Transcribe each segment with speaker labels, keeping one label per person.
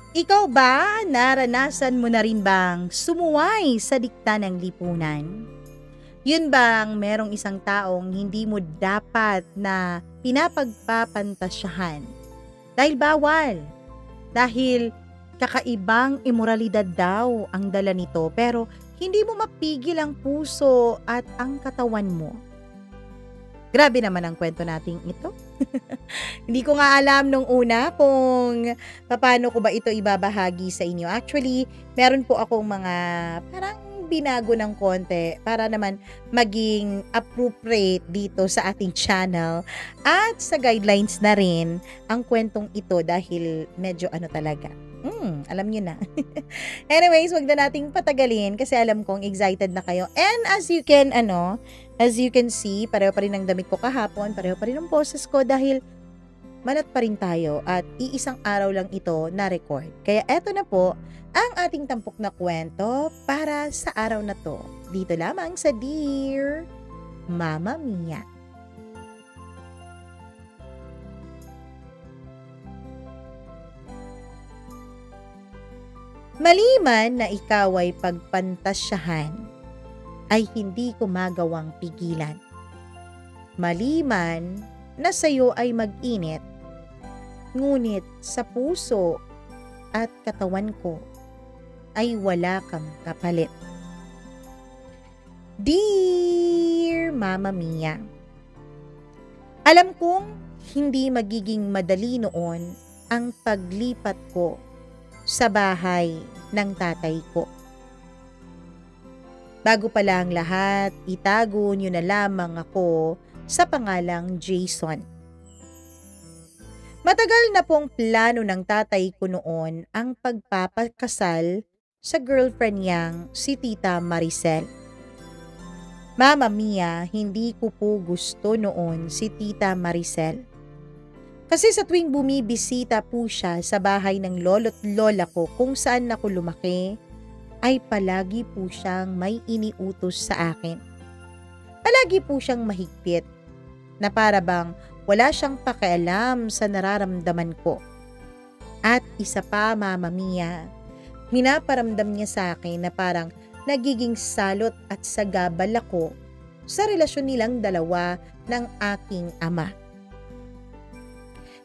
Speaker 1: Ikaw ba, naranasan mo na rin bang sumuway sa dikta ng lipunan? Yun bang merong isang taong hindi mo dapat na pinapagpapantasyahan? Dahil bawal. Dahil kakaibang imoralidad daw ang dala nito pero hindi mo mapigil ang puso at ang katawan mo. Grabe naman ang kwento nating ito. Hindi ko nga alam nung una kung paano ko ba ito ibabahagi sa inyo. Actually, meron po akong mga parang binago ng konti para naman maging appropriate dito sa ating channel at sa guidelines na rin ang kwentong ito dahil medyo ano talaga. Alam nyo na. Anyways, wag na nating patagalin kasi alam kong excited na kayo. And as you can see, pareho pa rin ang damit ko kahapon, pareho pa rin ang boses ko dahil malat pa rin tayo at iisang araw lang ito na-record. Kaya eto na po ang ating tampok na kwento para sa araw na to. Dito lamang sa Dear Mama Mia. Maliman na ikaw ay pagpantasyahan, ay hindi ko magawang pigilan. Maliman na sa'yo ay mag-init, ngunit sa puso at katawan ko ay wala kang kapalit. Dear Mama Mia, alam kong hindi magiging madali noon ang paglipat ko sa bahay ng tatay ko. Bago pa lang lahat, itago niyo na lamang ako sa pangalang Jason. Matagal na pong plano ng tatay ko noon ang pagpapakasal sa girlfriend niyang si Tita Maricel. Mama Mia, hindi ko po gusto noon si Tita Maricel. Kasi sa tuwing bumibisita po siya sa bahay ng lolo't lola ko kung saan ako lumaki, ay palagi po siyang may iniutos sa akin. Palagi po siyang mahigpit, na para bang wala siyang pakialam sa nararamdaman ko. At isa pa, Mama Mia, minaparamdam niya sa akin na parang nagiging salot at sagabal ako sa relasyon nilang dalawa ng aking ama.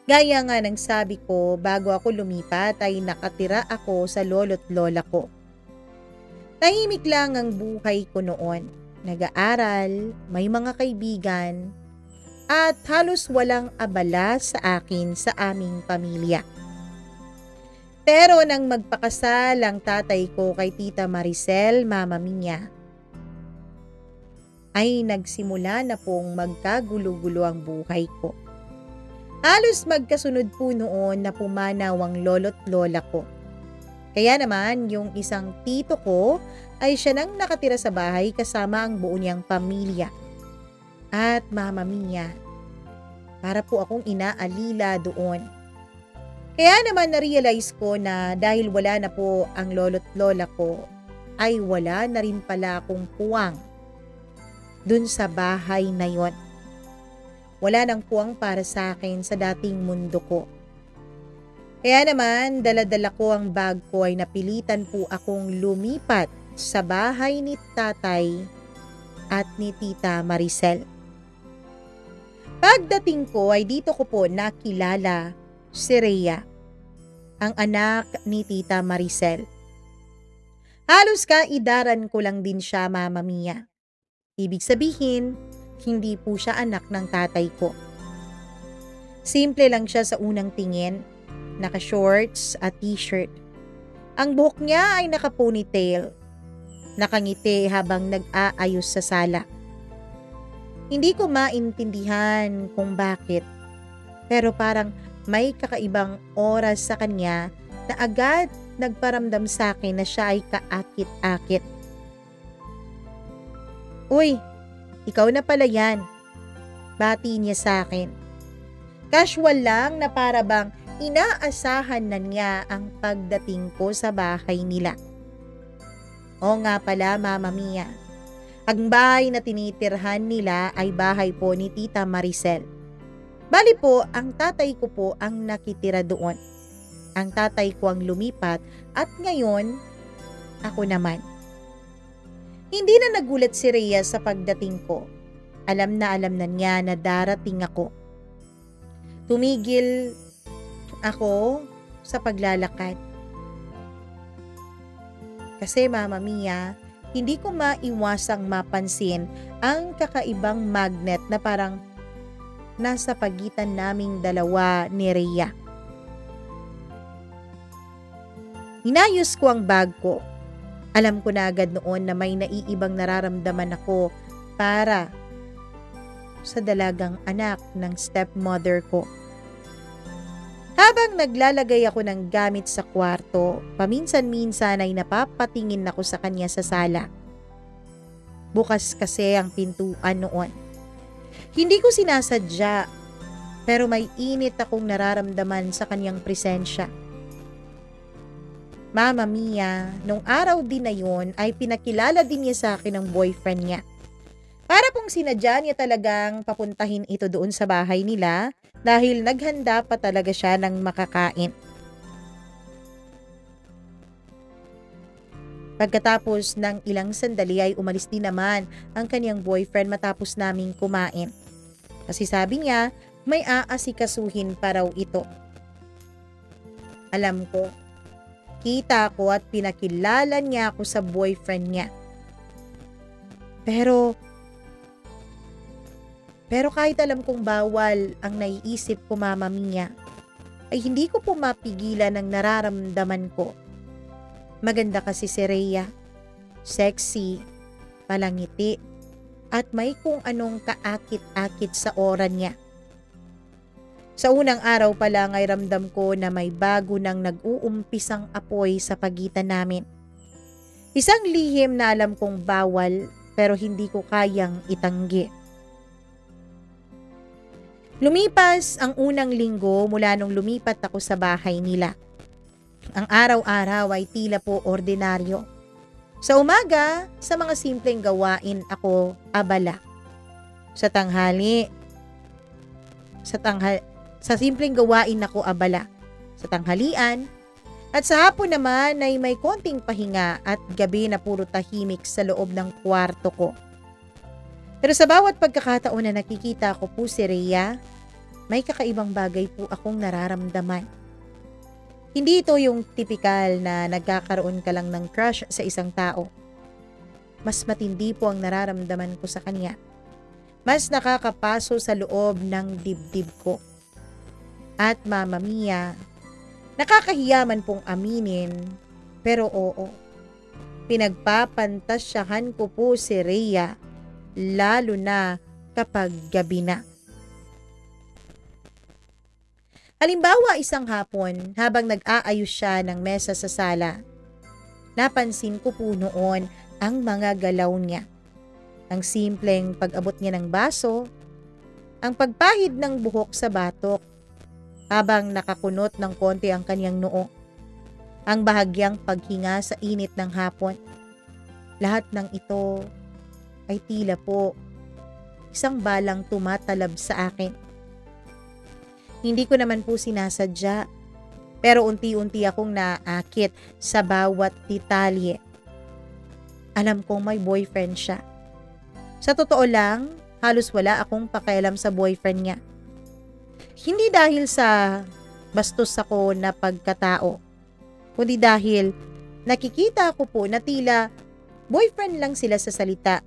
Speaker 1: Gaya nga ng sabi ko, bago ako lumipat ay nakatira ako sa lolo't lola ko. Tahimik lang ang buhay ko noon. Nag-aaral, may mga kaibigan, at halos walang abala sa akin sa aming pamilya. Pero nang magpakasal ang tatay ko kay Tita Maricel, Mama Mia, ay nagsimula na pong magkagulo-gulo ang buhay ko. Halos magkasunod po noon na pumanaw ang lolo't lola ko. Kaya naman yung isang tito ko ay siya nang nakatira sa bahay kasama ang buo niyang pamilya. At Mama Mia, para po akong inaalila doon. Kaya naman na-realize ko na dahil wala na po ang lolo't lola ko, ay wala na rin pala akong puwang dun sa bahay na yon. Wala nang puwang para sa akin sa dating mundo ko. Kaya naman, dala-dala ko ang bag ko ay napilitan po akong lumipat sa bahay ni tatay at ni Tita Maricel. Pagdating ko ay dito ko po nakilala si Rhea, ang anak ni Tita Maricel. Halos kaidaran ko lang din siya, Mama Mia. Ibig sabihin, hindi po siya anak ng tatay ko. Simple lang siya sa unang tingin, naka-shorts at t-shirt. Ang buhok niya ay naka-ponytail, nakangiti habang nag-aayos sa sala. Hindi ko maintindihan kung bakit, pero parang may kakaibang oras sa kanya na agad nagparamdam sa akin na siya ay kaakit-akit. Uy, ikaw na pala yan. Bati niya sa akin. Casual lang na para bang inaasahan na niya ang pagdating ko sa bahay nila. O nga pala, Mama Mia, ang bahay na tinitirhan nila ay bahay po ni Tita Maricel. Bali po, ang tatay ko po ang nakitira doon. Ang tatay ko ang lumipat at ngayon, ako naman. Hindi na nagulat si Rhea sa pagdating ko. Alam na niya na darating ako. Tumigil ako sa paglalakad. Kasi Mama Mia, hindi ko maiwasang mapansin ang kakaibang magnet na parang nasa pagitan naming dalawa ni Rhea. Inayos ko ang bag ko. Alam ko na agad noon na may naiibang nararamdaman ako para sa dalagang anak ng stepmother ko. Habang naglalagay ako ng gamit sa kwarto, paminsan-minsan ay napapatingin ako sa kanya sa sala. Bukas kasi ang pintuan noon. Hindi ko sinasadya, pero may init akong nararamdaman sa kanyang presensya. Mama Mia, nung araw din na yun ay pinakilala din niya sa akin ng boyfriend niya. Para pong sinadya niya talagang papuntahin ito doon sa bahay nila dahil naghanda pa talaga siya ng makakain. Pagkatapos ng ilang sandali ay umalis din naman ang kanyang boyfriend matapos naming kumain. Kasi sabi niya may aasikasuhin pa raw ito. Alam ko. Kita ko at pinakilala niya ako sa boyfriend niya. Pero kahit alam kong bawal ang naiisip ko Mama Mia, ay hindi ko po mapigilan ang nararamdaman ko. Maganda kasi si Rhea, sexy, palangiti, at may kung anong kaakit-akit sa aura niya. Sa unang araw pa lang ay ramdam ko na may bago nang nag-uumpisang apoy sa pagitan namin. Isang lihim na alam kong bawal pero hindi ko kayang itanggi. Lumipas ang unang linggo mula nung lumipat ako sa bahay nila. Ang araw-araw ay tila po ordinaryo. Sa umaga, sa mga simpleng gawain ako abala. Sa simpleng gawain ako abala. Sa tanghalian, at sa hapon naman ay may konting pahinga at gabi na puro tahimik sa loob ng kwarto ko. Pero sa bawat pagkakataon na nakikita ko po si Rhea, may kakaibang bagay po akong nararamdaman. Hindi ito yung tipikal na nagkakaroon ka lang ng crush sa isang tao. Mas matindi po ang nararamdaman ko sa kanya. Mas nakakapaso sa loob ng dibdib ko. At Mama Mia, nakakahiyaman pong aminin, pero oo, pinagpapantasyahan ko po si Rhea, lalo na kapag gabi na. Halimbawa isang hapon habang nag-aayos siya ng mesa sa sala, napansin ko po noon ang mga galaw niya. Ang simpleng pag-abot niya ng baso, ang pagpahid ng buhok sa batok, habang nakakunot ng konti ang kanyang noo, ang bahagyang paghinga sa init ng hapon. Lahat ng ito ay tila po isang balang tumatalab sa akin. Hindi ko naman po sinasadya, pero unti-unti akong naakit sa bawat detalye. Alam kong may boyfriend siya. Sa totoo lang, halos wala akong pakialam sa boyfriend niya. Hindi dahil sa bastos ako na pagkatao, kundi dahil nakikita ko po na tila boyfriend lang sila sa salita.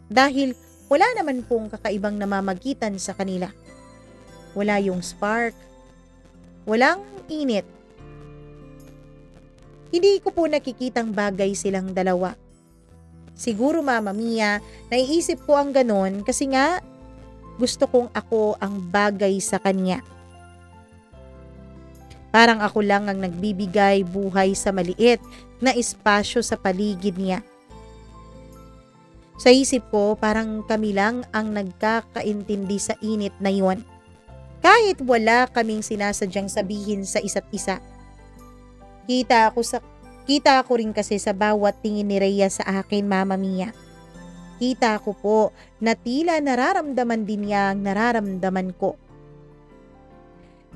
Speaker 1: Dahil wala naman pong kakaibang namamagitan sa kanila. Wala yung spark, walang init. Hindi ko po nakikitang bagay silang dalawa. Siguro Mama Mia, naiisip ko ang ganon kasi nga gusto kong ako ang bagay sa kanya. Parang ako lang ang nagbibigay buhay sa maliit na espasyo sa paligid niya. Sa isip ko, parang kami lang ang nagkakaintindi sa init na yon. Kahit wala kaming sinasadyang sabihin sa isa't isa. Kita ko rin kasi sa bawat tingin ni Rhea sa akin, Mama Mia. Kita ko po na tila nararamdaman din niya ang nararamdaman ko.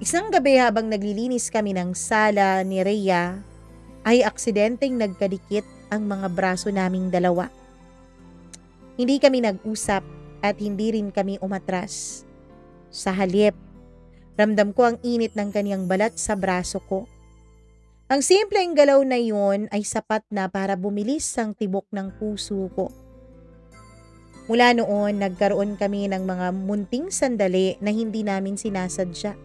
Speaker 1: Isang gabi habang naglilinis kami ng sala ni Rhea, ay aksidenteng nagkadikit ang mga braso naming dalawa. Hindi kami nag-usap at hindi rin kami umatras. Sa halip, ramdam ko ang init ng kaniyang balat sa braso ko. Ang simpleng galaw na yun ay sapat na para bumilis ang tibok ng puso ko. Mula noon, nagkaroon kami ng mga munting sandali na hindi namin sinasadya.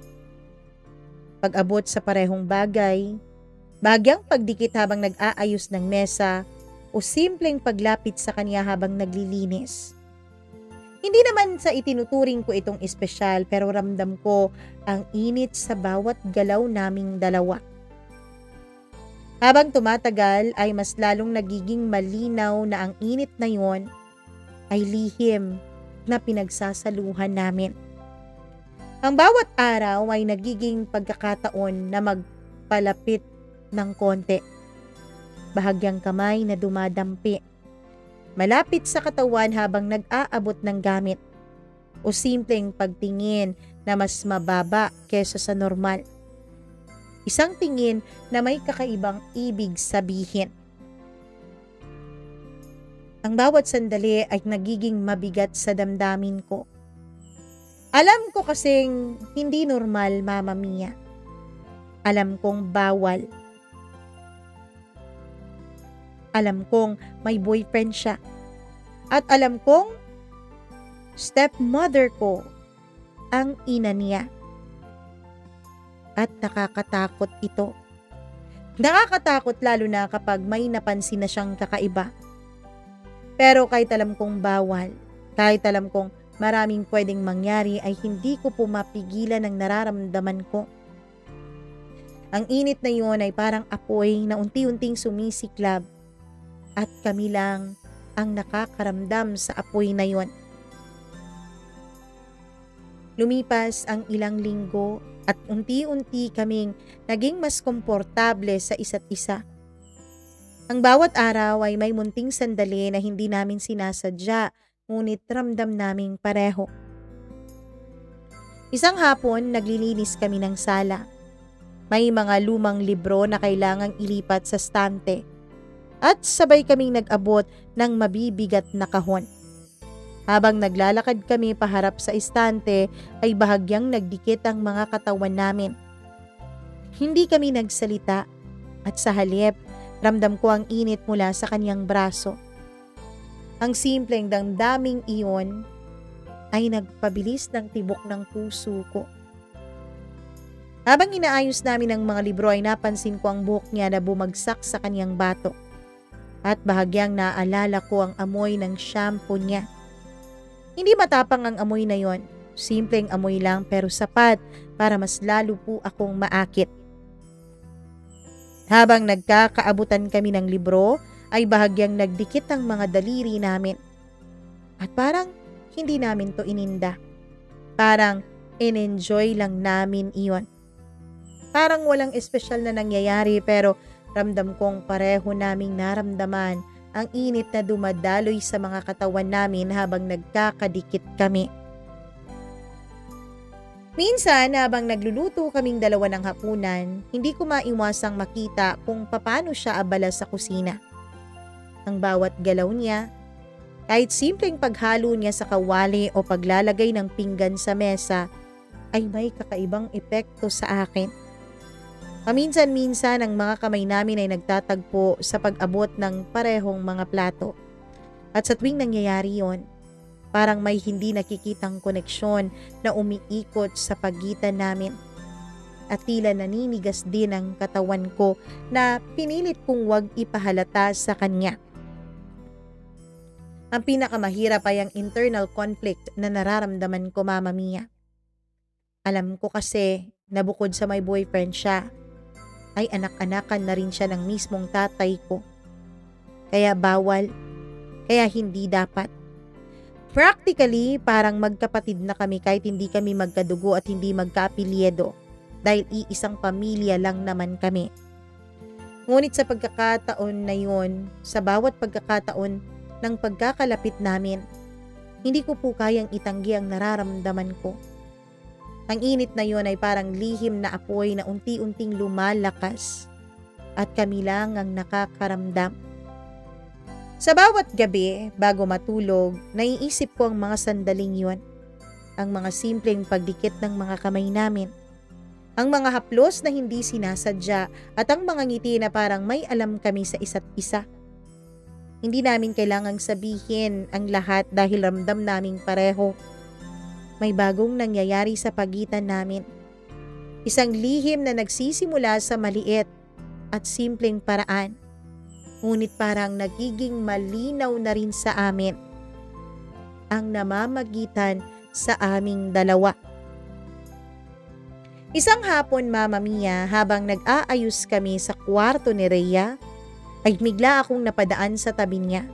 Speaker 1: Pag-abot sa parehong bagay, bahagyang pagdikit habang nag-aayos ng mesa o simpleng paglapit sa kanya habang naglilinis. Hindi naman sa itinuturing ko itong espesyal pero ramdam ko ang init sa bawat galaw naming dalawa. Habang tumatagal ay mas lalong nagiging malinaw na ang init na yon ay lihim na pinagsasaluhan namin. Ang bawat araw ay nagiging pagkakataon na magpalapit ng konti. Bahagyang kamay na dumadampi. Malapit sa katawan habang nag-aabot ng gamit. O simpleng pagtingin na mas mababa kesa sa normal. Isang tingin na may kakaibang ibig sabihin. Ang bawat sandali ay nagiging mabigat sa damdamin ko. Alam ko kasing hindi normal, Mama Mia. Alam kong bawal. Alam kong may boyfriend siya. At alam kong stepmother ko ang ina niya. At nakakatakot ito. Nakakatakot lalo na kapag may napansin na siyang kakaiba. Pero kahit alam kong bawal, kahit alam kong maraming pwedeng mangyari ay hindi ko po mapigilan ang nararamdaman ko. Ang init na yun ay parang apoy na unti-unting sumisiklab at kami lang ang nakakaramdam sa apoy na yun. Lumipas ang ilang linggo at unti-unti kaming naging mas komportable sa isa't isa. Ang bawat araw ay may munting sandali na hindi namin sinasadya, ngunit ramdam naming pareho. Isang hapon, naglilinis kami ng sala. May mga lumang libro na kailangang ilipat sa stante. At sabay kaming nag-abot ng mabibigat na kahon. Habang naglalakad kami paharap sa istante, ay bahagyang nagdikit ang mga katawan namin. Hindi kami nagsalita at sa halip, ramdam ko ang init mula sa kanyang braso. Ang simpleng damdaming iyon ay nagpabilis ng tibok ng puso ko. Habang inaayos namin ang mga libro ay napansin ko ang buhok niya na bumagsak sa kanyang bato. At bahagyang naalala ko ang amoy ng shampoo niya. Hindi matapang ang amoy na yon. Simpleng amoy lang pero sapat para mas lalo po akong maakit. Habang nagkakaabutan kami ng libro, ay bahagyang nagdikit ang mga daliri namin. At parang hindi namin to ininda. Parang in-enjoy lang namin iyon. Parang walang espesyal na nangyayari pero ramdam kong pareho naming naramdaman ang init na dumadaloy sa mga katawan namin habang nagkakadikit kami. Minsan habang nagluluto kaming dalawa ng hapunan, hindi ko maiwasang makita kung paano siya abala sa kusina. Ang bawat galaw niya, kahit simpleng paghalo niya sa kawali o paglalagay ng pinggan sa mesa, ay may kakaibang epekto sa akin. Paminsan-minsan ang mga kamay namin ay nagtatagpo sa pag-abot ng parehong mga plato. At sa tuwing nangyayari yon, parang may hindi nakikitang koneksyon na umiikot sa pagitan namin. At tila naninigas din ang katawan ko na pinilit kong wag ipahalata sa kanya. Ang pinakamahirap ay ang internal conflict na nararamdaman ko, Mama Mia. Alam ko kasi na bukod sa may boyfriend siya, ay anak-anakan na rin siya ng mismong tatay ko. Kaya bawal, kaya hindi dapat. Practically, parang magkapatid na kami kahit hindi kami magkadugo at hindi magkaapelyido dahil iisang pamilya lang naman kami. Ngunit sa pagkakataon na yun, sa bawat pagkakataon ng pagkakalapit namin, hindi ko po kayang itanggi ang nararamdaman ko. Ang init na yun ay parang lihim na apoy na unti-unting lumalakas at kami lang ang nakakaramdam. Sa bawat gabi, bago matulog, naiisip ko ang mga sandaling yun. Ang mga simpleng pagdikit ng mga kamay namin. Ang mga haplos na hindi sinasadya at ang mga ngiti na parang may alam kami sa isa't isa. Hindi namin kailangang sabihin ang lahat dahil ramdam naming pareho. May bagong nangyayari sa pagitan namin. Isang lihim na nagsisimula sa maliit at simpleng paraan. Ngunit parang nagiging malinaw na rin sa amin ang namamagitan sa aming dalawa. Isang hapon, Mama Mia, habang nag-aayos kami sa kwarto ni Rhea, ay bigla akong napadaan sa tabi niya.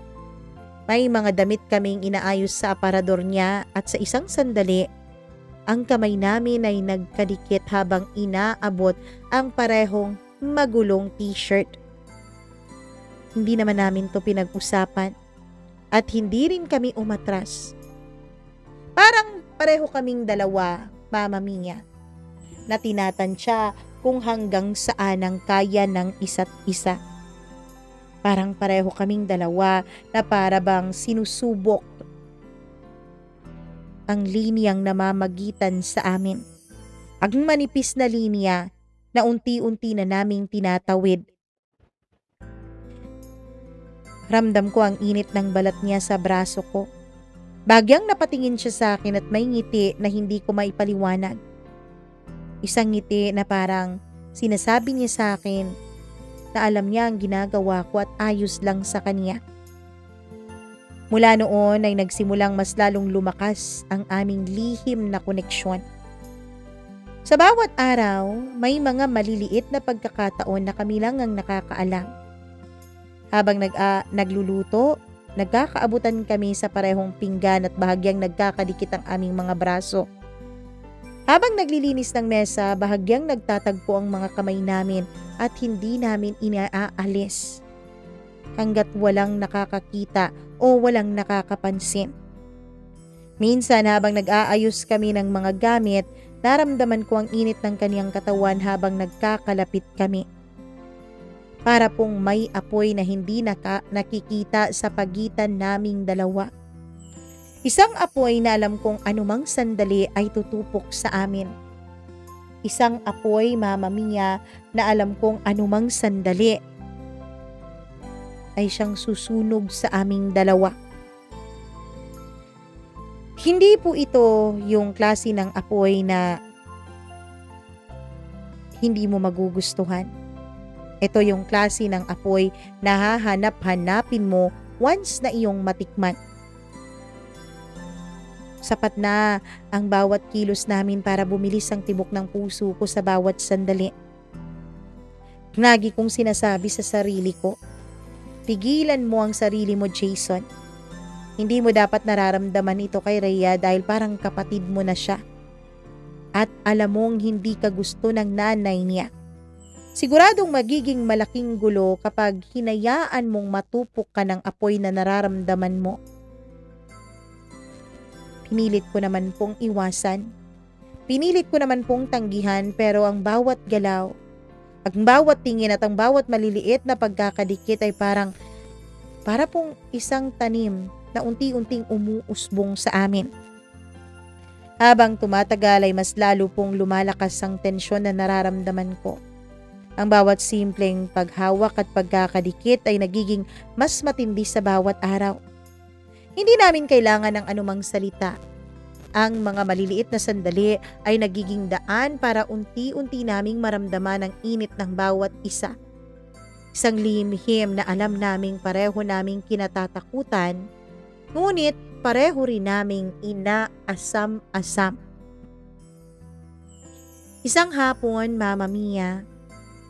Speaker 1: May mga damit kaming inaayos sa aparador niya at sa isang sandali, ang kamay namin ay nagkadikit habang inaabot ang parehong magulong t-shirt. Hindi naman namin to pinag-usapan at hindi rin kami umatras. Parang pareho kaming dalawa, Mama Mia, na tinatansya kung hanggang saan ang kaya ng isa't isa. Parang pareho kaming dalawa na para bang sinusubok ang linyang namamagitan sa amin. Ang manipis na linya na unti-unti na naming tinatawid. Ramdam ko ang init ng balat niya sa braso ko. Bagyang napatingin siya sa akin at may ngiti na hindi ko maipaliwanag. Isang ngiti na parang sinasabi niya sa akin na alam niya ang ginagawa ko at ayos lang sa kanya. Mula noon ay nagsimulang mas lalong lumakas ang aming lihim na koneksyon. Sa bawat araw, may mga maliliit na pagkakataon na kami lang ang nakakaalam. Habang nagluluto, nagkakaabutan kami sa parehong pinggan at bahagyang nagkakadikit ang aming mga braso. Habang naglilinis ng mesa, bahagyang nagtatagpo ang mga kamay namin at hindi namin inaalis hanggat walang nakakakita o walang nakakapansin. Minsan habang nag-aayos kami ng mga gamit, naramdaman ko ang init ng kaniyang katawan habang nagkakalapit kami. Para pong may apoy na hindi nakikita sa pagitan naming dalawa. Isang apoy na alam kong anumang sandali ay tutupok sa amin. Isang apoy, Mama Mia, na alam kong anumang sandali ay siyang susunog sa aming dalawa. Hindi po ito yung klase ng apoy na hindi mo magugustuhan. Ito yung klase ng apoy na hahanap-hanapin mo once na iyong matikman. Sapat na ang bawat kilos namin para bumilis ang tibok ng puso ko sa bawat sandali. Lagi kong sinasabi sa sarili ko, pigilan mo ang sarili mo, Jason. Hindi mo dapat nararamdaman ito kay Rhea dahil parang kapatid mo na siya. At alam mong hindi ka gusto ng nanay niya. Siguradong magiging malaking gulo kapag hinayaan mong matupok ka ng apoy na nararamdaman mo. Pinilit ko naman pong iwasan. Pinilit ko naman pong tanggihan pero ang bawat galaw, ang bawat tingin at ang bawat maliliit na pagkakadikit ay para pong isang tanim na unti-unting umuusbong sa amin. Habang tumatagal ay mas lalo pong lumalakas ang tensyon na nararamdaman ko. Ang bawat simpleng paghawak at pagkakadikit ay nagiging mas matindi sa bawat araw. Hindi namin kailangan ng anumang salita. Ang mga maliliit na sandali ay nagiging daan para unti-unti naming maramdaman ang init ng bawat isa. Isang lihim na alam naming pareho naming kinatatakutan, ngunit pareho rin naming inaasam-asam. Isang hapon, Mama Mia,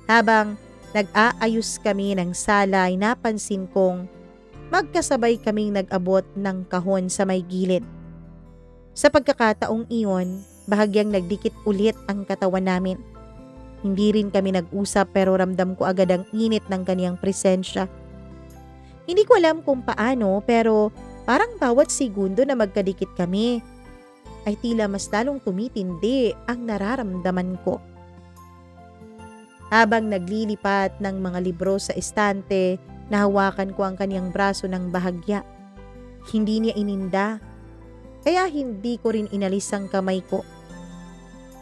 Speaker 1: habang nag-aayos kami ng sala ay napansin kong magkasabay kaming nag-abot ng kahon sa may gilid. Sa pagkakataong iyon, bahagyang nagdikit ulit ang katawan namin. Hindi rin kami nag-usap pero ramdam ko agad ang init ng kaniyang presensya. Hindi ko alam kung paano pero parang bawat segundo na magkadikit kami, ay tila mas lalong tumitindi ang nararamdaman ko. Habang naglilipat ng mga libro sa estante, nahawakan ko ang kanyang braso ng bahagya. Hindi niya ininda, kaya hindi ko rin inalis ang kamay ko.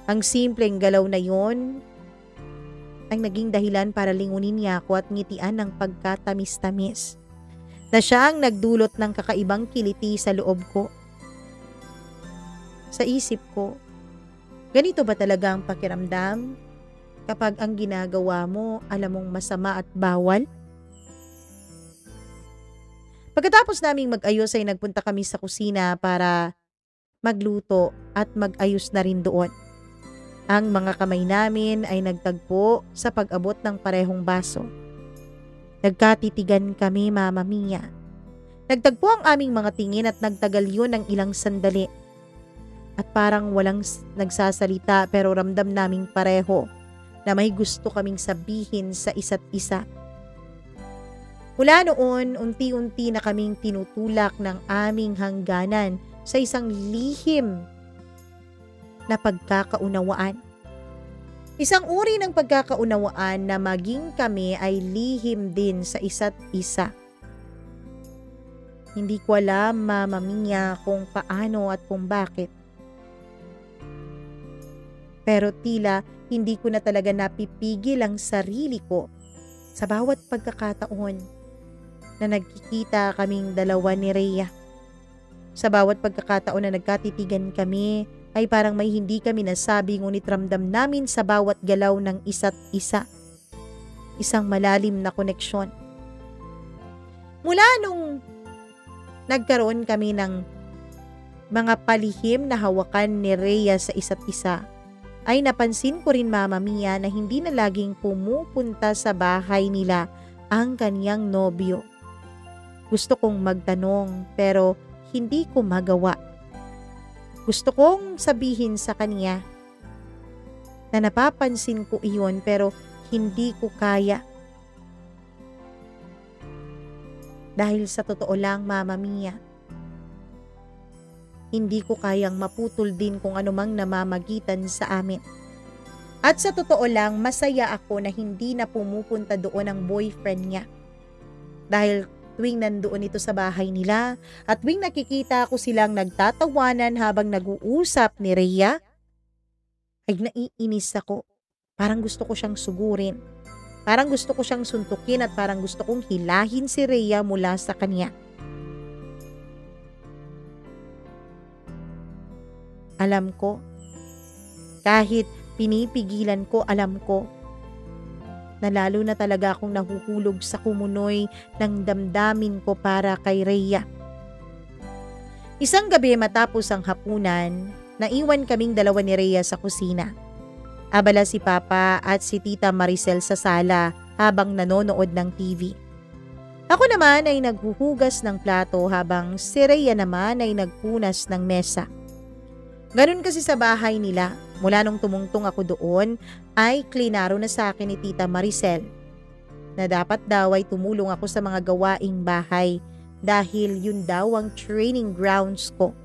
Speaker 1: Ang simpleng galaw na yon ang naging dahilan para lingunin niya ako at ngitian ng pagkatamis-tamis, na siya ang nagdulot ng kakaibang kiliti sa loob ko. Sa isip ko, ganito ba talaga ang pakiramdam kapag ang ginagawa mo alam mong masama at bawal? Pagkatapos naming mag-ayos ay nagpunta kami sa kusina para magluto at mag-ayos na rin doon. Ang mga kamay namin ay nagtagpo sa pag-abot ng parehong baso. Nagkatitigan kami, Mama Mia. Nagtagpo ang aming mga tingin at nagtagal yun ng ilang sandali. At parang walang nagsasalita pero ramdam naming pareho na may gusto kaming sabihin sa isa't isa. Mula noon, unti-unti na kaming tinutulak ng aming hangganan sa isang lihim na pagkakaunawaan. Isang uri ng pagkakaunawaan na maging kami ay lihim din sa isa't isa. Hindi ko alam, Mama Mia, kung paano at kung bakit. Pero tila hindi ko na talaga napipigil ang sarili ko sa bawat pagkakataon na nagkikita kaming dalawa ni Rhea. Sa bawat pagkakataon na nagkatitigan kami, ay parang may hindi kami nasabi ngunit ramdam namin sa bawat galaw ng isa't isa. Isang malalim na koneksyon. Mula nung nagkaroon kami ng mga palihim na hawakan ni Rhea sa isa't isa, ay napansin ko rin, Mama Mia, na hindi na laging pumupunta sa bahay nila ang kanyang nobyo. Gusto kong magtanong pero hindi ko magawa. Gusto kong sabihin sa kanya na napapansin ko iyon pero hindi ko kaya. Dahil sa totoo lang, Mama Mia, hindi ko kayang maputol din kung anumang namamagitan sa amin. At sa totoo lang, masaya ako na hindi na pumupunta doon ang boyfriend niya. Dahil tuwing nandoon ito sa bahay nila at tuwing nakikita ko silang nagtatawanan habang nag-uusap ni Rhea, ay naiinis ako. Parang gusto ko siyang sugurin. Parang gusto ko siyang suntukin at parang gusto kong hilahin si Rhea mula sa kanya. Alam ko, kahit pinipigilan ko, alam ko, na lalo na talaga akong nahuhulog sa kumunoy ng damdamin ko para kay Rhea. Isang gabi matapos ang hapunan, naiwan kaming dalawa ni Rhea sa kusina. Abala si Papa at si Tita Maricel sa sala habang nanonood ng TV. Ako naman ay naghuhugas ng plato habang si Rhea naman ay nagpunas ng mesa. Ganun kasi sa bahay nila. Mula nung tumungtong ako doon, ay klinaro na sa akin ni Tita Maricel na dapat daw ay tumulong ako sa mga gawaing bahay dahil yun daw ang training grounds ko.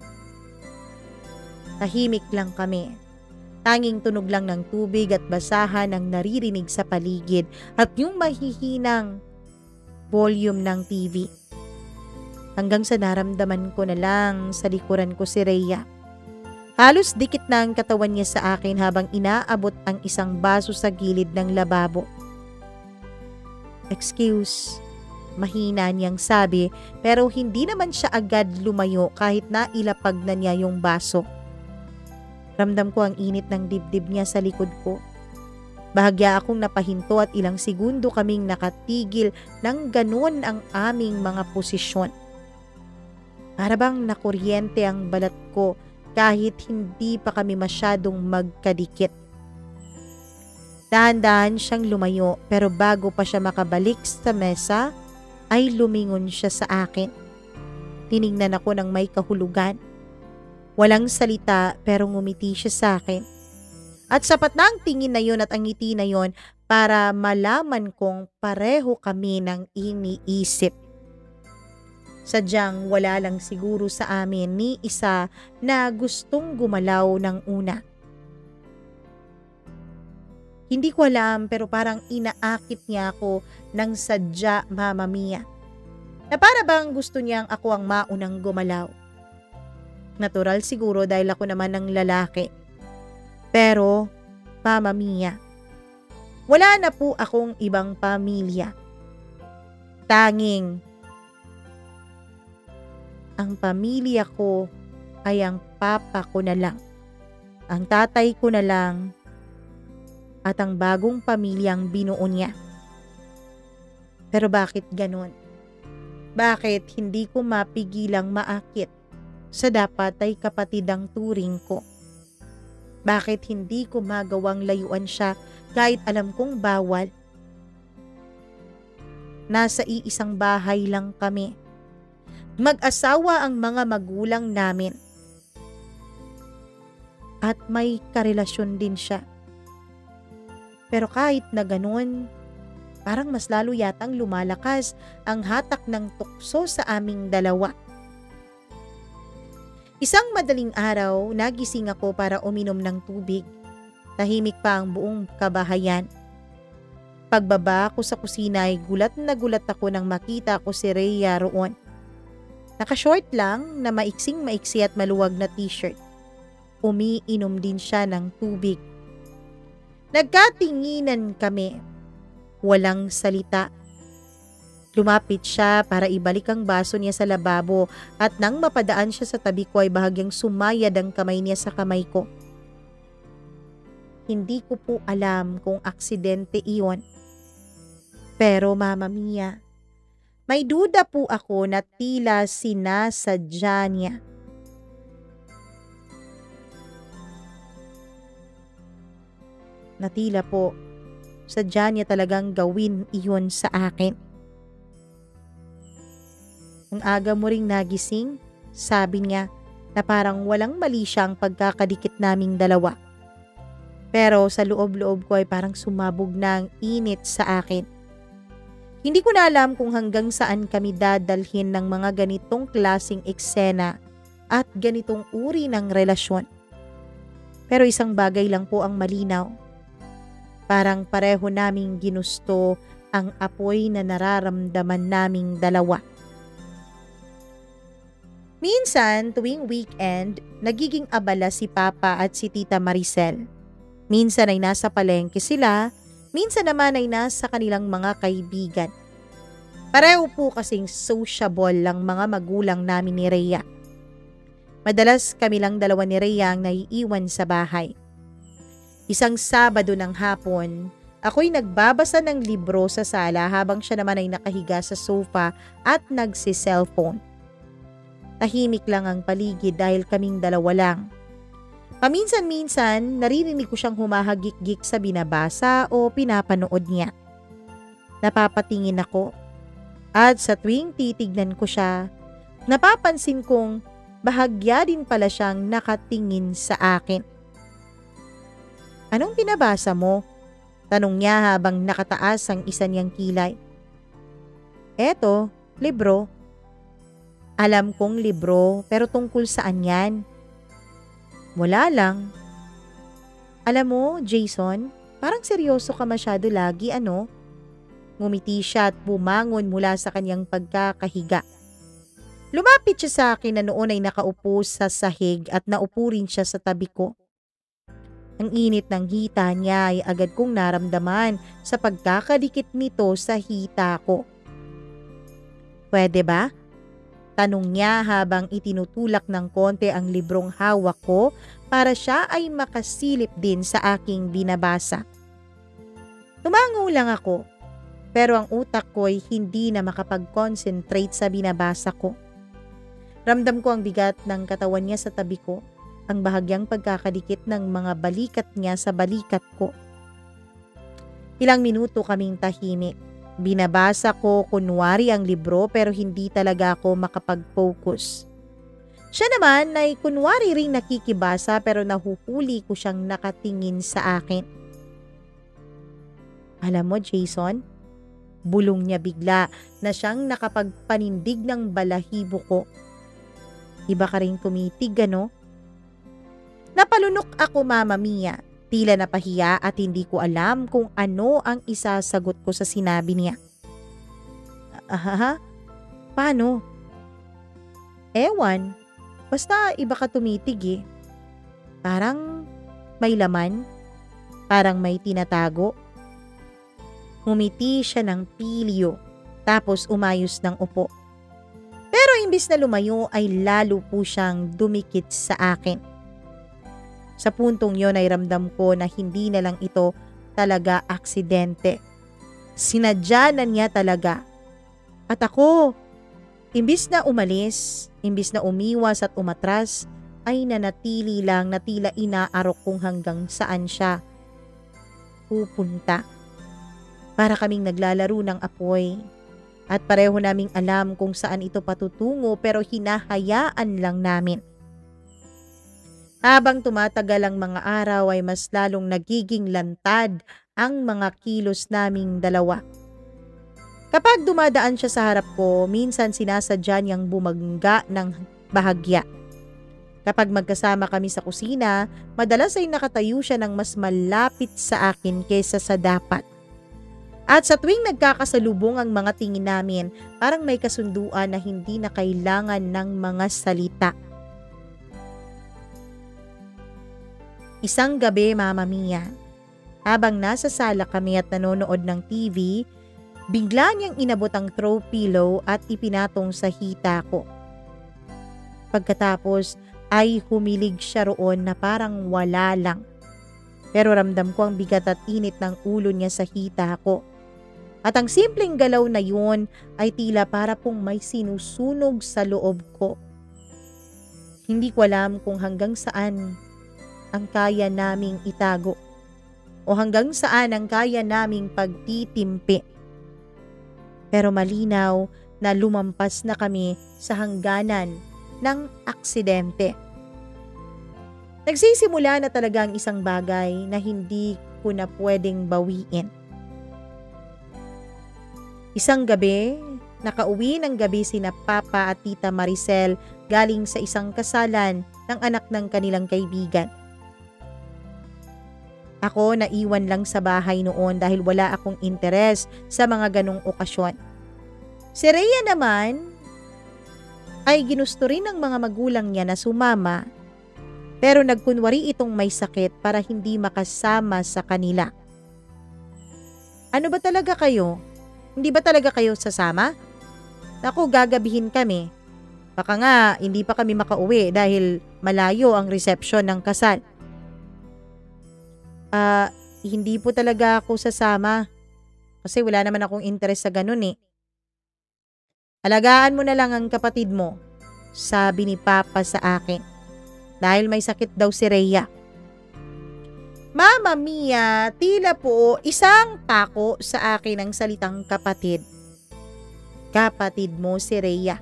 Speaker 1: Tahimik lang kami. Tanging tunog lang ng tubig at basahan ang naririnig sa paligid at yung mahihinang volume ng TV. Hanggang sa naramdaman ko na lang sa likuran ko si Rhea. Halos dikit na ang katawan niya sa akin habang inaabot ang isang baso sa gilid ng lababo. Excuse, mahina niyang sabi pero hindi naman siya agad lumayo kahit na ilapag na niya yung baso. Ramdam ko ang init ng dibdib niya sa likod ko. Bahagya akong napahinto at ilang segundo kaming nakatigil ng ganun ang aming mga posisyon. Para bang nakuryente ang balat ko kahit hindi pa kami masyadong magkadikit. Dahan-dahan siyang lumayo pero bago pa siya makabalik sa mesa ay lumingon siya sa akin. Tiningnan ako ng may kahulugan. Walang salita pero ngumiti siya sa akin. At sapat na ang tingin na yon at ang ngiti na yon para malaman kong pareho kami ng iniisip. Sadyang wala lang siguro sa amin ni isa na gustong gumalaw ng una. Hindi ko alam pero parang inaakit niya ako ng sadya, Mama Mia. Na para bang gusto niyang ako ang maunang gumalaw. Natural siguro dahil ako naman ang lalaki. Pero, Mama Mia, wala na po akong ibang pamilya. Tanging ang pamilya ko ay ang papa ko na lang, ang tatay ko na lang, at ang bagong pamilyang binuo niya. Pero bakit ganun? Bakit hindi ko mapigilang maakit sa dapat ay kapatid ang turing ko? Bakit hindi ko magawang layuan siya kahit alam kong bawal? Nasa iisang bahay lang kami. Mag-asawa ang mga magulang namin. At may karelasyon din siya. Pero kahit na ganun, parang mas lalo yatang lumalakas ang hatak ng tukso sa aming dalawa. Isang madaling araw, nagising ako para uminom ng tubig. Tahimik pa ang buong kabahayan. Pagbaba ko sa kusina ay gulat na gulat ako nang makita ko si Rhea roon. Naka-short lang na maiksing-maiksi at maluwag na t-shirt. Umiinom din siya ng tubig. Nagkatinginan kami. Walang salita. Lumapit siya para ibalik ang baso niya sa lababo at nang mapadaan siya sa tabi ko ay bahagyang sumayad ang kamay niya sa kamay ko. Hindi ko po alam kung aksidente iyon. Pero Mama Mia, may duda po ako na tila sinasadya niya. Na tila po, sadya niya talagang gawin iyon sa akin. Ang aga mo ring nagising, sabi niya na parang walang mali siyang pagkakadikit naming dalawa. Pero sa loob-loob ko ay parang sumabog na ang init sa akin. Hindi ko na alam kung hanggang saan kami dadalhin ng mga ganitong klaseng eksena at ganitong uri ng relasyon. Pero isang bagay lang po ang malinaw. Parang pareho naming ginusto ang apoy na nararamdaman naming dalawa. Minsan tuwing weekend, nagiging abala si Papa at si Tita Maricel. Minsan ay nasa palengke sila, minsan naman ay nasa kanilang mga kaibigan. Pareho po kasing sociable lang mga magulang namin ni Rhea. Madalas kami lang dalawa ni Rhea ang naiiwan sa bahay. Isang Sabado ng hapon, ako'y nagbabasa ng libro sa sala habang siya naman ay nakahiga sa sofa at nagsi-cellphone. Tahimik lang ang paligid dahil kaming dalawa lang. Paminsan-minsan, naririnig ko siyang humahagik-gik sa binabasa o pinapanood niya. Napapatingin ako at sa tuwing titignan ko siya, napapansin kong bahagya din pala siyang nakatingin sa akin. Anong binabasa mo? Tanong niya habang nakataas ang isa niyang kilay. Eto, libro. Alam kong libro pero tungkol saan yan? Wala lang. Alam mo, Jason, parang seryoso ka masyado lagi, ano? Ngumiti siya at bumangon mula sa kanyang pagkakahiga. Lumapit siya sa akin na noon ay nakaupo sa sahig at naupo rin siya sa tabi ko. Ang init ng hita niya ay agad kong naramdaman sa pagkakadikit nito sa hita ko. Pwede ba? Tanong niya habang itinutulak ng konti ang librong hawak ko para siya ay makasilip din sa aking binabasa. Tumango lang ako, pero ang utak ko ay hindi na makapag-concentrate sa binabasa ko. Ramdam ko ang bigat ng katawan niya sa tabi ko, ang bahagyang pagkakadikit ng mga balikat niya sa balikat ko. Ilang minuto kaming tahimik. Binabasa ko kunwari ang libro pero hindi talaga ako makapag-focus. Siya naman ay kunwari ring nakikibasa pero nahuhuli ko siyang nakatingin sa akin. Alam mo, Jason, Bulong niya bigla na siyang nakapagpanindig ng balahibo ko. Iba ka rin tumitig, ano? Napalunok ako, Mama Mia. Tila napahiya at hindi ko alam kung ano ang isasagot ko sa sinabi niya. Aha? Paano? Ewan. Basta iba ka tumitig eh. Parang may laman. Parang may tinatago. Humiti siya ng pilyo, tapos umayos ng upo. Pero imbis na lumayo ay lalo po siyang dumikit sa akin. Sa puntong yon ay ramdam ko na hindi na lang ito talaga aksidente. Sinadya na niya talaga. At ako, imbis na umalis, imbis na umiwas at umatras, ay nanatili lang na tila inaarok kung hanggang saan siya pupunta. Para kaming naglalaro ng apoy at pareho naming alam kung saan ito patutungo pero hinahayaan lang namin. Habang tumatagal ang mga araw ay mas lalong nagiging lantad ang mga kilos naming dalawa. Kapag dumadaan siya sa harap ko, minsan sinasadya niyang bumangga ng bahagya. Kapag magkasama kami sa kusina, madalas ay nakatayo siya ng mas malapit sa akin kaysa sa dapat. At sa tuwing nagkakasalubong ang mga tingin namin, parang may kasunduan na hindi na kailangan ng mga salita. Isang gabi, Mama Mia, habang nasa sala kami at nanonood ng TV, bigla niyang inabot ang throw pillow at ipinatong sa hita ko. Pagkatapos ay humilig siya roon na parang wala lang. Pero ramdam ko ang bigat at init ng ulo niya sa hita ko. At ang simpleng galaw na yun ay tila para pong may sinusunog sa loob ko. Hindi ko alam kung hanggang saan ang kaya naming itago o hanggang saan ang kaya naming pagtitimpi. Pero malinaw na lumampas na kami sa hangganan ng aksidente. Nagsisimula na talaga ang isang bagay na hindi ko na pwedeng bawiin. Isang gabi, nakauwi ng gabi sina Papa at Tita Maricel galing sa isang kasalan ng anak ng kanilang kaibigan. Ako naiwan lang sa bahay noon dahil wala akong interes sa mga ganong okasyon. Si Rhea naman ay ginusto rin ng mga magulang niya na sumama pero nagkunwari itong may sakit para hindi makasama sa kanila. Ano ba talaga kayo? Hindi ba talaga kayo sasama? Naku, gagabihin kami. Baka nga hindi pa kami makauwi dahil malayo ang reception ng kasal. Hindi po talaga ako sasama kasi wala naman akong interes sa ganun eh. Alagaan mo na lang ang kapatid mo, sabi ni Papa sa akin. Dahil may sakit daw si Rhea. Mama Mia, tila po isang pako sa akin ang salitang kapatid. Kapatid mo si Rhea.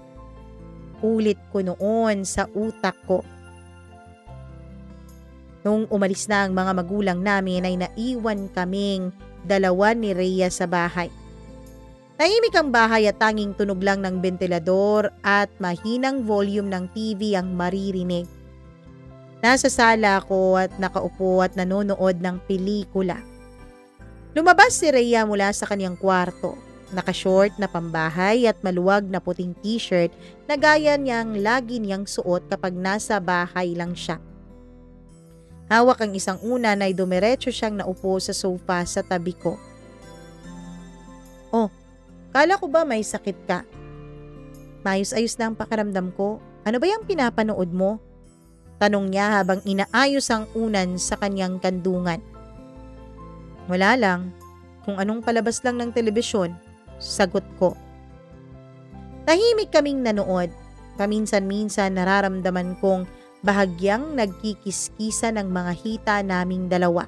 Speaker 1: Ulit ko noon sa utak ko. Nung umalis na ang mga magulang namin ay naiwan kaming dalawa ni Rhea sa bahay. Tahimik ang bahay at tanging tunog lang ng bentilador at mahinang volume ng TV ang maririnig. Nasa sala ako at nakaupo at nanonood ng pelikula. Lumabas si Rhea mula sa kanyang kwarto. Naka-short na pambahay at maluwag na puting t-shirt na gaya niyang lagi niyang suot kapag nasa bahay lang siya. Hawak ang isang unan ay dumiretso siyang naupo sa sofa sa tabi ko. Oh, kala ko ba may sakit ka? Mayos-ayos na ang pakiramdam ko. Ano ba yung pinapanood mo? Tanong niya habang inaayos ang unan sa kanyang kandungan. Wala lang. Kung anong palabas lang ng telebisyon, sagot ko. Tahimik kaming nanood. Paminsan-minsan nararamdaman kong bahagyang nagkikiskisa ng mga hita naming dalawa.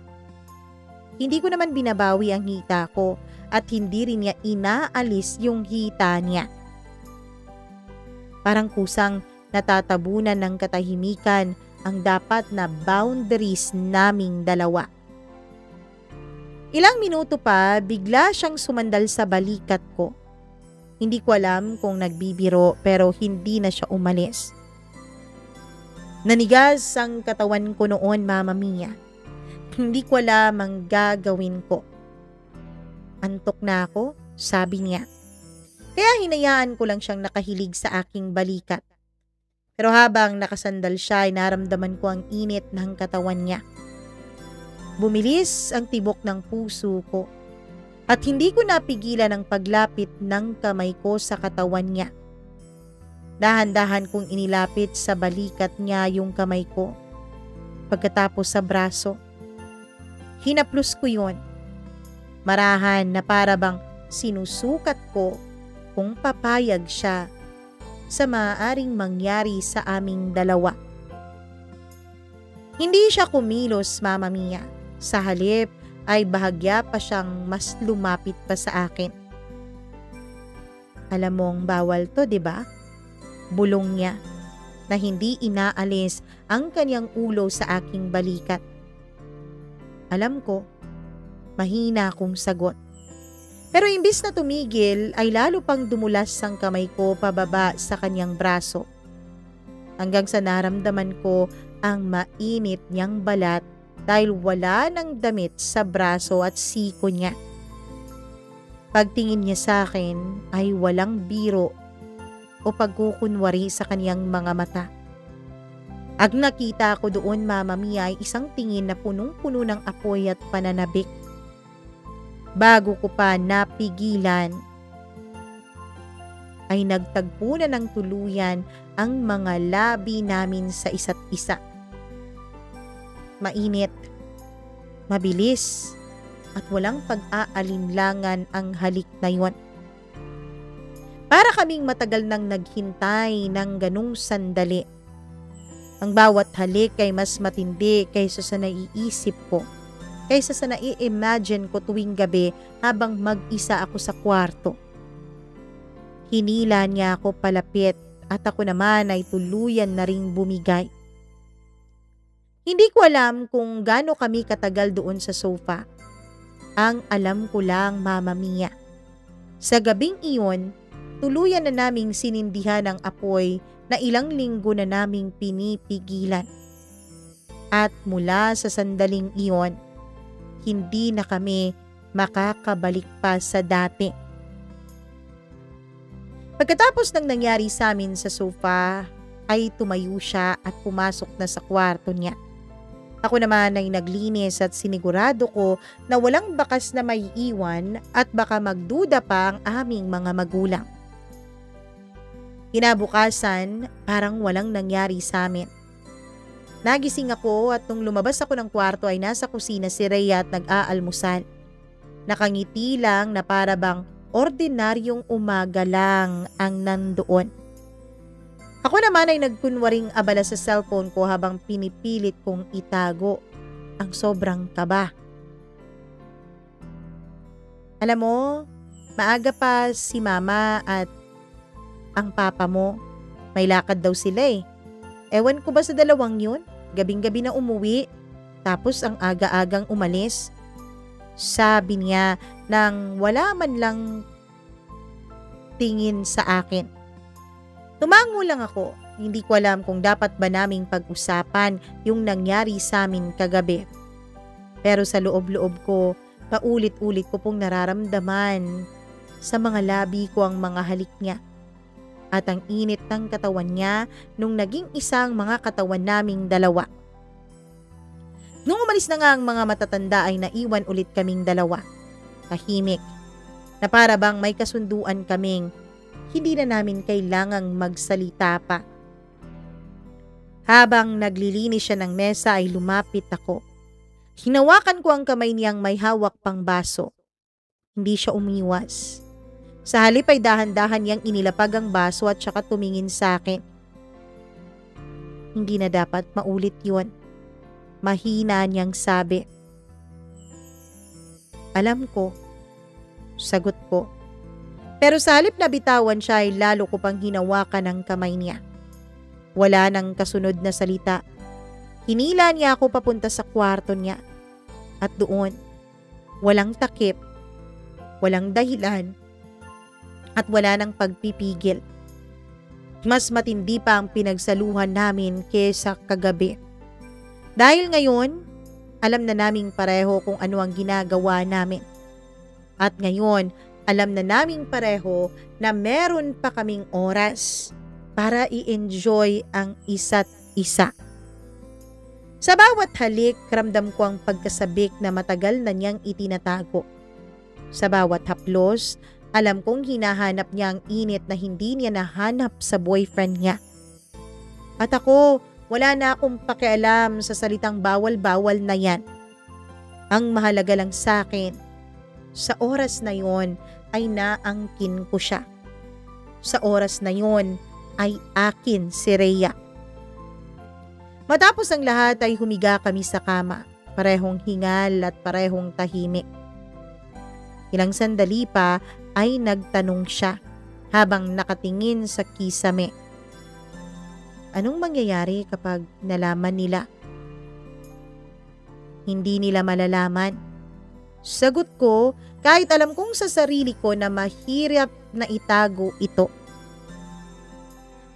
Speaker 1: Hindi ko naman binabawi ang hita ko at hindi rin niya inaalis yung hita niya. Parang kusang natatabunan ng katahimikan ang dapat na boundaries naming dalawa. Ilang minuto pa, bigla siyang sumandal sa balikat ko. Hindi ko alam kung nagbibiro pero hindi na siya umalis. Nanigas ang katawan ko noon, Mama Mia. Hindi ko alam ang gagawin ko. Antok na ako, sabi niya. Kaya hinayaan ko lang siyang nakahilig sa aking balikat. Pero habang nakasandal siya ay naramdaman ko ang init ng katawan niya. Bumilis ang tibok ng puso ko at hindi ko napigilan ang paglapit ng kamay ko sa katawan niya. Dahan-dahan kong inilapit sa balikat niya yung kamay ko. Pagkatapos sa braso, hinaplos ko yun. Marahan na para bang sinusukat ko kung papayag siya sa maaaring mangyari sa aming dalawa. Hindi siya kumilos, Mama Mia. Sa halip ay bahagya pa siyang mas lumapit pa sa akin. Alam mong bawal to, di ba? Bulong niya na hindi inaalis ang kanyang ulo sa aking balikat. Alam ko, mahina akong sagot. Pero imbis na tumigil ay lalo pang dumulas ang kamay ko pababa sa kanyang braso. Hanggang sa naramdaman ko ang mainit niyang balat dahil wala ng damit sa braso at siko niya. Pagtingin niya sa akin ay walang biro o pagkukunwari sa kaniyang mga mata. Ang nakita ko doon, Mama Mia, ay isang tingin na punong-puno ng apoy at pananabik. Bago ko pa napigilan, ay nagtagpo na ng tuluyan ang mga labi namin sa isa't isa. Mainit, mabilis, at walang pag-aalinlangan ang halik na yon. Para kaming matagal nang naghintay ng ganung sandali. Ang bawat halik ay mas matindi kaysa sa naiisip ko, kaysa sa nai-imagine ko tuwing gabi habang mag-isa ako sa kwarto. Hinila niya ako palapit at ako naman ay tuluyan na ring bumigay. Hindi ko alam kung gaano kami katagal doon sa sofa. Ang alam ko lang, Mama Mia, sa gabing iyon, tuluyan na naming sinindihan ang apoy na ilang linggo na naming pinipigilan. At mula sa sandaling iyon, hindi na kami makakabalik pa sa dati. Pagkatapos ng nangyari sa amin sa sofa, ay tumayo siya at pumasok na sa kwarto niya. Ako naman ay naglinis at sinigurado ko na walang bakas na may iwan at baka magduda pa ang aming mga magulang. Kinabukasan, parang walang nangyari sa amin. Nagising ako at nung lumabas ako ng kwarto ay nasa kusina si Rhea at nag-aalmusal. Nakangiti lang na para bang ordinaryong umaga lang ang nandoon. Ako naman ay nagkunwaring abala sa cellphone ko habang pinipilit kong itago ang sobrang kaba. Alam mo, maaga pa si Mama at ang Papa mo. May lakad daw sila eh. Ewan ko ba sa dalawang yun? Gabing-gabi na umuwi, tapos ang aga-agang umalis. Sabi niya nang wala man lang tingin sa akin. Tumango lang ako. Hindi ko alam kung dapat ba naming pag-usapan yung nangyari sa amin kagabi. Pero sa loob-loob ko, paulit-ulit ko pong nararamdaman sa mga labi ko ang mga halik niya. At ang init ng katawan niya nung naging isang mga katawan naming dalawa. Nung umalis na nga ang mga matatanda ay naiwan ulit kaming dalawa. Tahimik. Na para bang may kasunduan kaming hindi na namin kailangang magsalita pa. Habang naglilinis siya ng mesa ay lumapit ako. Hinawakan ko ang kamay niyang may hawak pang baso. Hindi siya umiwas. Sa halip ay dahan-dahan niyang inilapag ang baso at saka tumingin sa akin. Hindi na dapat maulit yun. Mahina niyang sabi. Alam ko. Sagot ko. Pero sa halip na bitawan siya ay lalo ko pang hinawakan ang kamay niya. Wala nang kasunod na salita. Hinila niya ako papunta sa kwarto niya. At doon, walang takip, walang dahilan, at wala nang pagpipigil. Mas matindi pa ang pinagsaluhan namin kaysa kagabi. Dahil ngayon, alam na naming pareho kung ano ang ginagawa namin. At ngayon, alam na naming pareho na meron pa kaming oras para i-enjoy ang isa't isa. Sa bawat halik, ramdam ko ang pagkasabik na matagal na niyang itinatago. Sa bawat haplos, alam kong hinahanap niya ang init na hindi niya nahanap sa boyfriend niya. At ako, wala na akong pakialam sa salitang bawal-bawal na yan. Ang mahalaga lang sa akin, sa oras na yon ay naangkin ko siya. Sa oras na yon ay akin si Rhea. Matapos ang lahat ay humiga kami sa kama, parehong hingal at parehong tahimik. Ilang sandali pa ay nagtanong siya habang nakatingin sa kisame. Anong mangyayari kapag nalaman nila? Hindi nila malalaman. Sagot ko kahit alam kong sa sarili ko na mahirap na itago ito.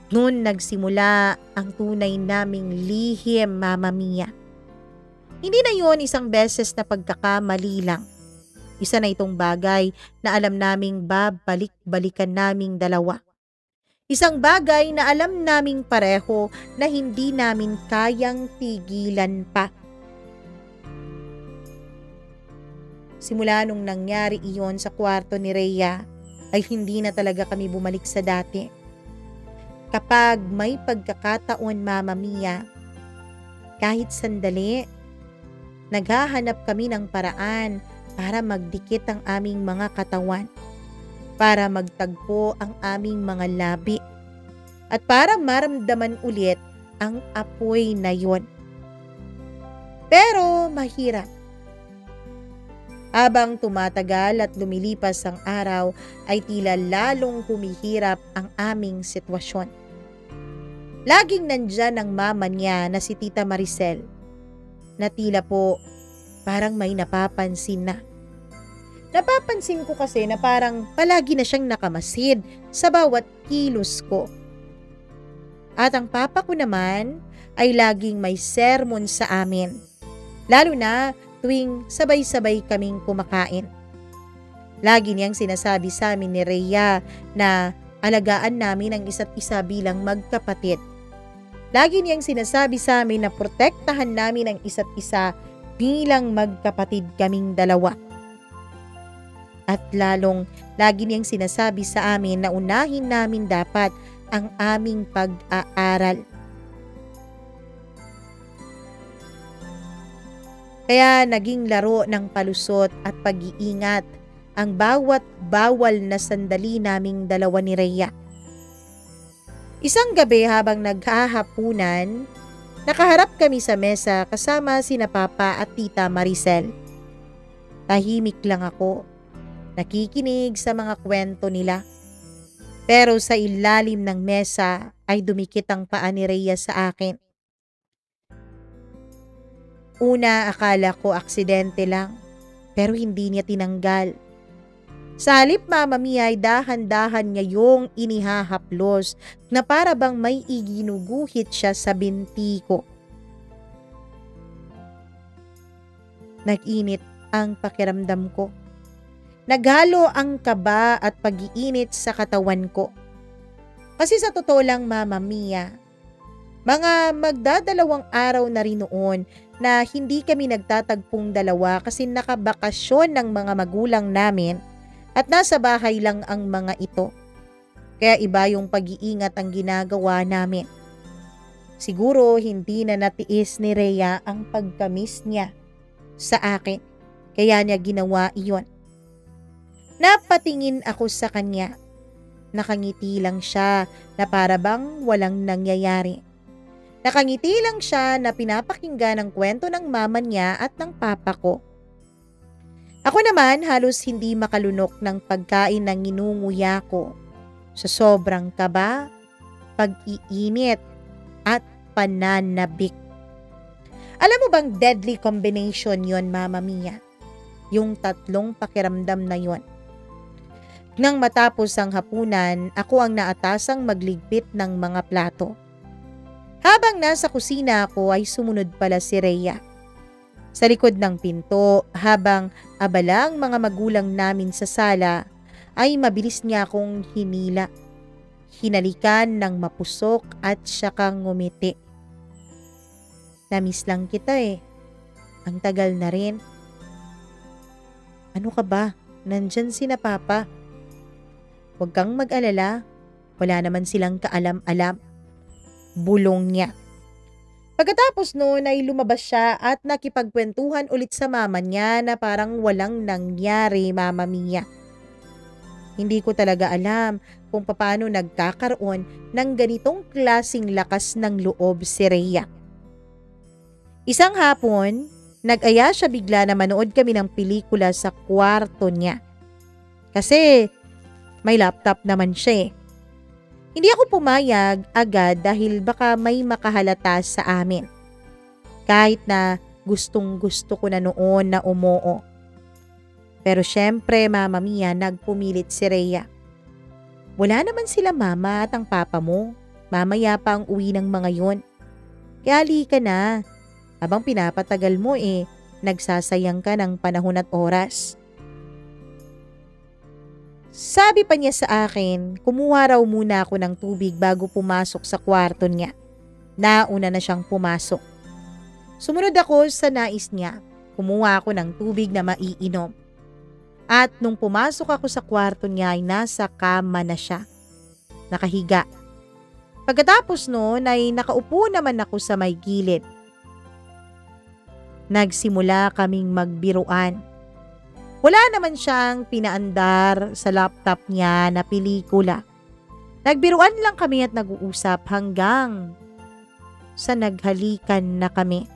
Speaker 1: Noon nagsimula ang tunay naming lihim, Mama Mia. Hindi na yon isang beses na pagkakamali lang. Isa na itong bagay na alam naming babalik-balikan naming dalawa. Isang bagay na alam naming pareho na hindi namin kayang tigilan pa. Simula nung nangyari iyon sa kwarto ni Rhea, ay hindi na talaga kami bumalik sa dati. Kapag may pagkakataon, Mama Mia, kahit sandali, naghahanap kami ng paraan para magdikit ang aming mga katawan, para magtagpo ang aming mga labi, at para maramdaman ulit ang apoy na yon. Pero mahirap. Habang tumatagal at lumilipas ang araw, ay tila lalong humihirap ang aming sitwasyon. Laging nandyan ang mama niya na si Tita Maricel, na tila po parang may napapansin na. Napapansin ko kasi na parang palagi na siyang nakamasid sa bawat kilos ko. At ang papa ko naman ay laging may sermon sa amin, lalo na tuwing sabay-sabay kaming kumakain. Lagi niyang sinasabi sa amin ni Rhea na alagaan namin ang isa't isa bilang magkapatid. Lagi niyang sinasabi sa amin na protektahan namin ang isa't isa bilang magkapatid kaming dalawa. At lalong lagi niyang sinasabi sa amin na unahin namin dapat ang aming pag-aaral. Kaya naging laro ng palusot at pag-iingat ang bawat bawal na sandali naming dalawa ni Rhea. Isang gabi habang naghahapunan, nakaharap kami sa mesa kasama sina Papa at Tita Maricel. Tahimik lang ako, nakikinig sa mga kwento nila. Pero sa ilalim ng mesa ay dumikit ang paa ni Rhea sa akin. Una, akala ko aksidente lang, pero hindi niya tinanggal. Sa halip, Mama Mia, ay dahan-dahan niya yung inihahaplos na para bang may iginuguhit siya sa binti ko. Nag-init ang pakiramdam ko. Naghalo ang kaba at pag-iinit sa katawan ko. Kasi sa totoo lang, Mama Mia, mga magdadalawang araw na rin noon na hindi kami nagtatagpong dalawa kasi nakabakasyon ng mga magulang namin at nasa bahay lang ang mga ito. Kaya iba yung pag-iingat ang ginagawa namin. Siguro hindi na natiis ni Rhea ang pagkamis niya sa akin, kaya niya ginawa iyon. Napatingin ako sa kanya. Nakangiti lang siya na para bang walang nangyayari. Nakangiti lang siya na pinapakinggan ang kwento ng mama niya at ng papa ko. Ako naman halos hindi makalunok ng pagkain ng inunguya ko sa sobrang kaba, pag-iinit at pananabik. Alam mo bang deadly combination yon, Mama Mia? yung tatlong pakiramdam na yon. Nang matapos ang hapunan, ako ang naatasang magligpit ng mga plato. Habang nasa kusina ako ay sumunod pala si Rhea. Sa likod ng pinto, habang abala ang mga magulang namin sa sala, ay mabilis niya akong hinila. Hinalikan ng mapusok at siyaka ngumiti. Namiss lang kita eh. Ang tagal na rin. Ano ka ba? Nandyan sina Papa. Huwag kang mag-alala. Wala naman silang kaalam-alam. Bulong niya. Pagkatapos noon ay lumabas siya at nakipagkwentuhan ulit sa mama niya na parang walang nangyari, Mama Mia. Hindi ko talaga alam kung paano nagkakaroon ng ganitong klasing lakas ng loob si Rhea. Isang hapon, nag-aya siya bigla na manood kami ng pelikula sa kwarto niya. Kasi may laptop naman siya eh. Hindi ako pumayag agad dahil baka may makahalata sa amin. Kahit na gustong-gusto ko na noon na umoo. Pero syempre, Mama Mia, nagpumilit si Rhea. Wala naman sila mama at ang papa mo. Mamaya pa ang uwi ng mga yon. Kaya halika na. Habang pinapatagal mo nagsasayang ka ng panahon at oras. Sabi pa niya sa akin, kumuha raw muna ako ng tubig bago pumasok sa kwarto niya. Nauna na siyang pumasok. Sumunod ako sa nais niya. Kumuha ako ng tubig na maiinom. At nung pumasok ako sa kwarto niya ay nasa kama na siya. Nakahiga. Pagkatapos noon ay nakaupo naman ako sa may gilid. Nagsimula kaming magbiruan. Wala naman siyang pinaandar sa laptop niya na pelikula. Nagbiruan lang kami at nag-uusap hanggang sa naghalikan na kami.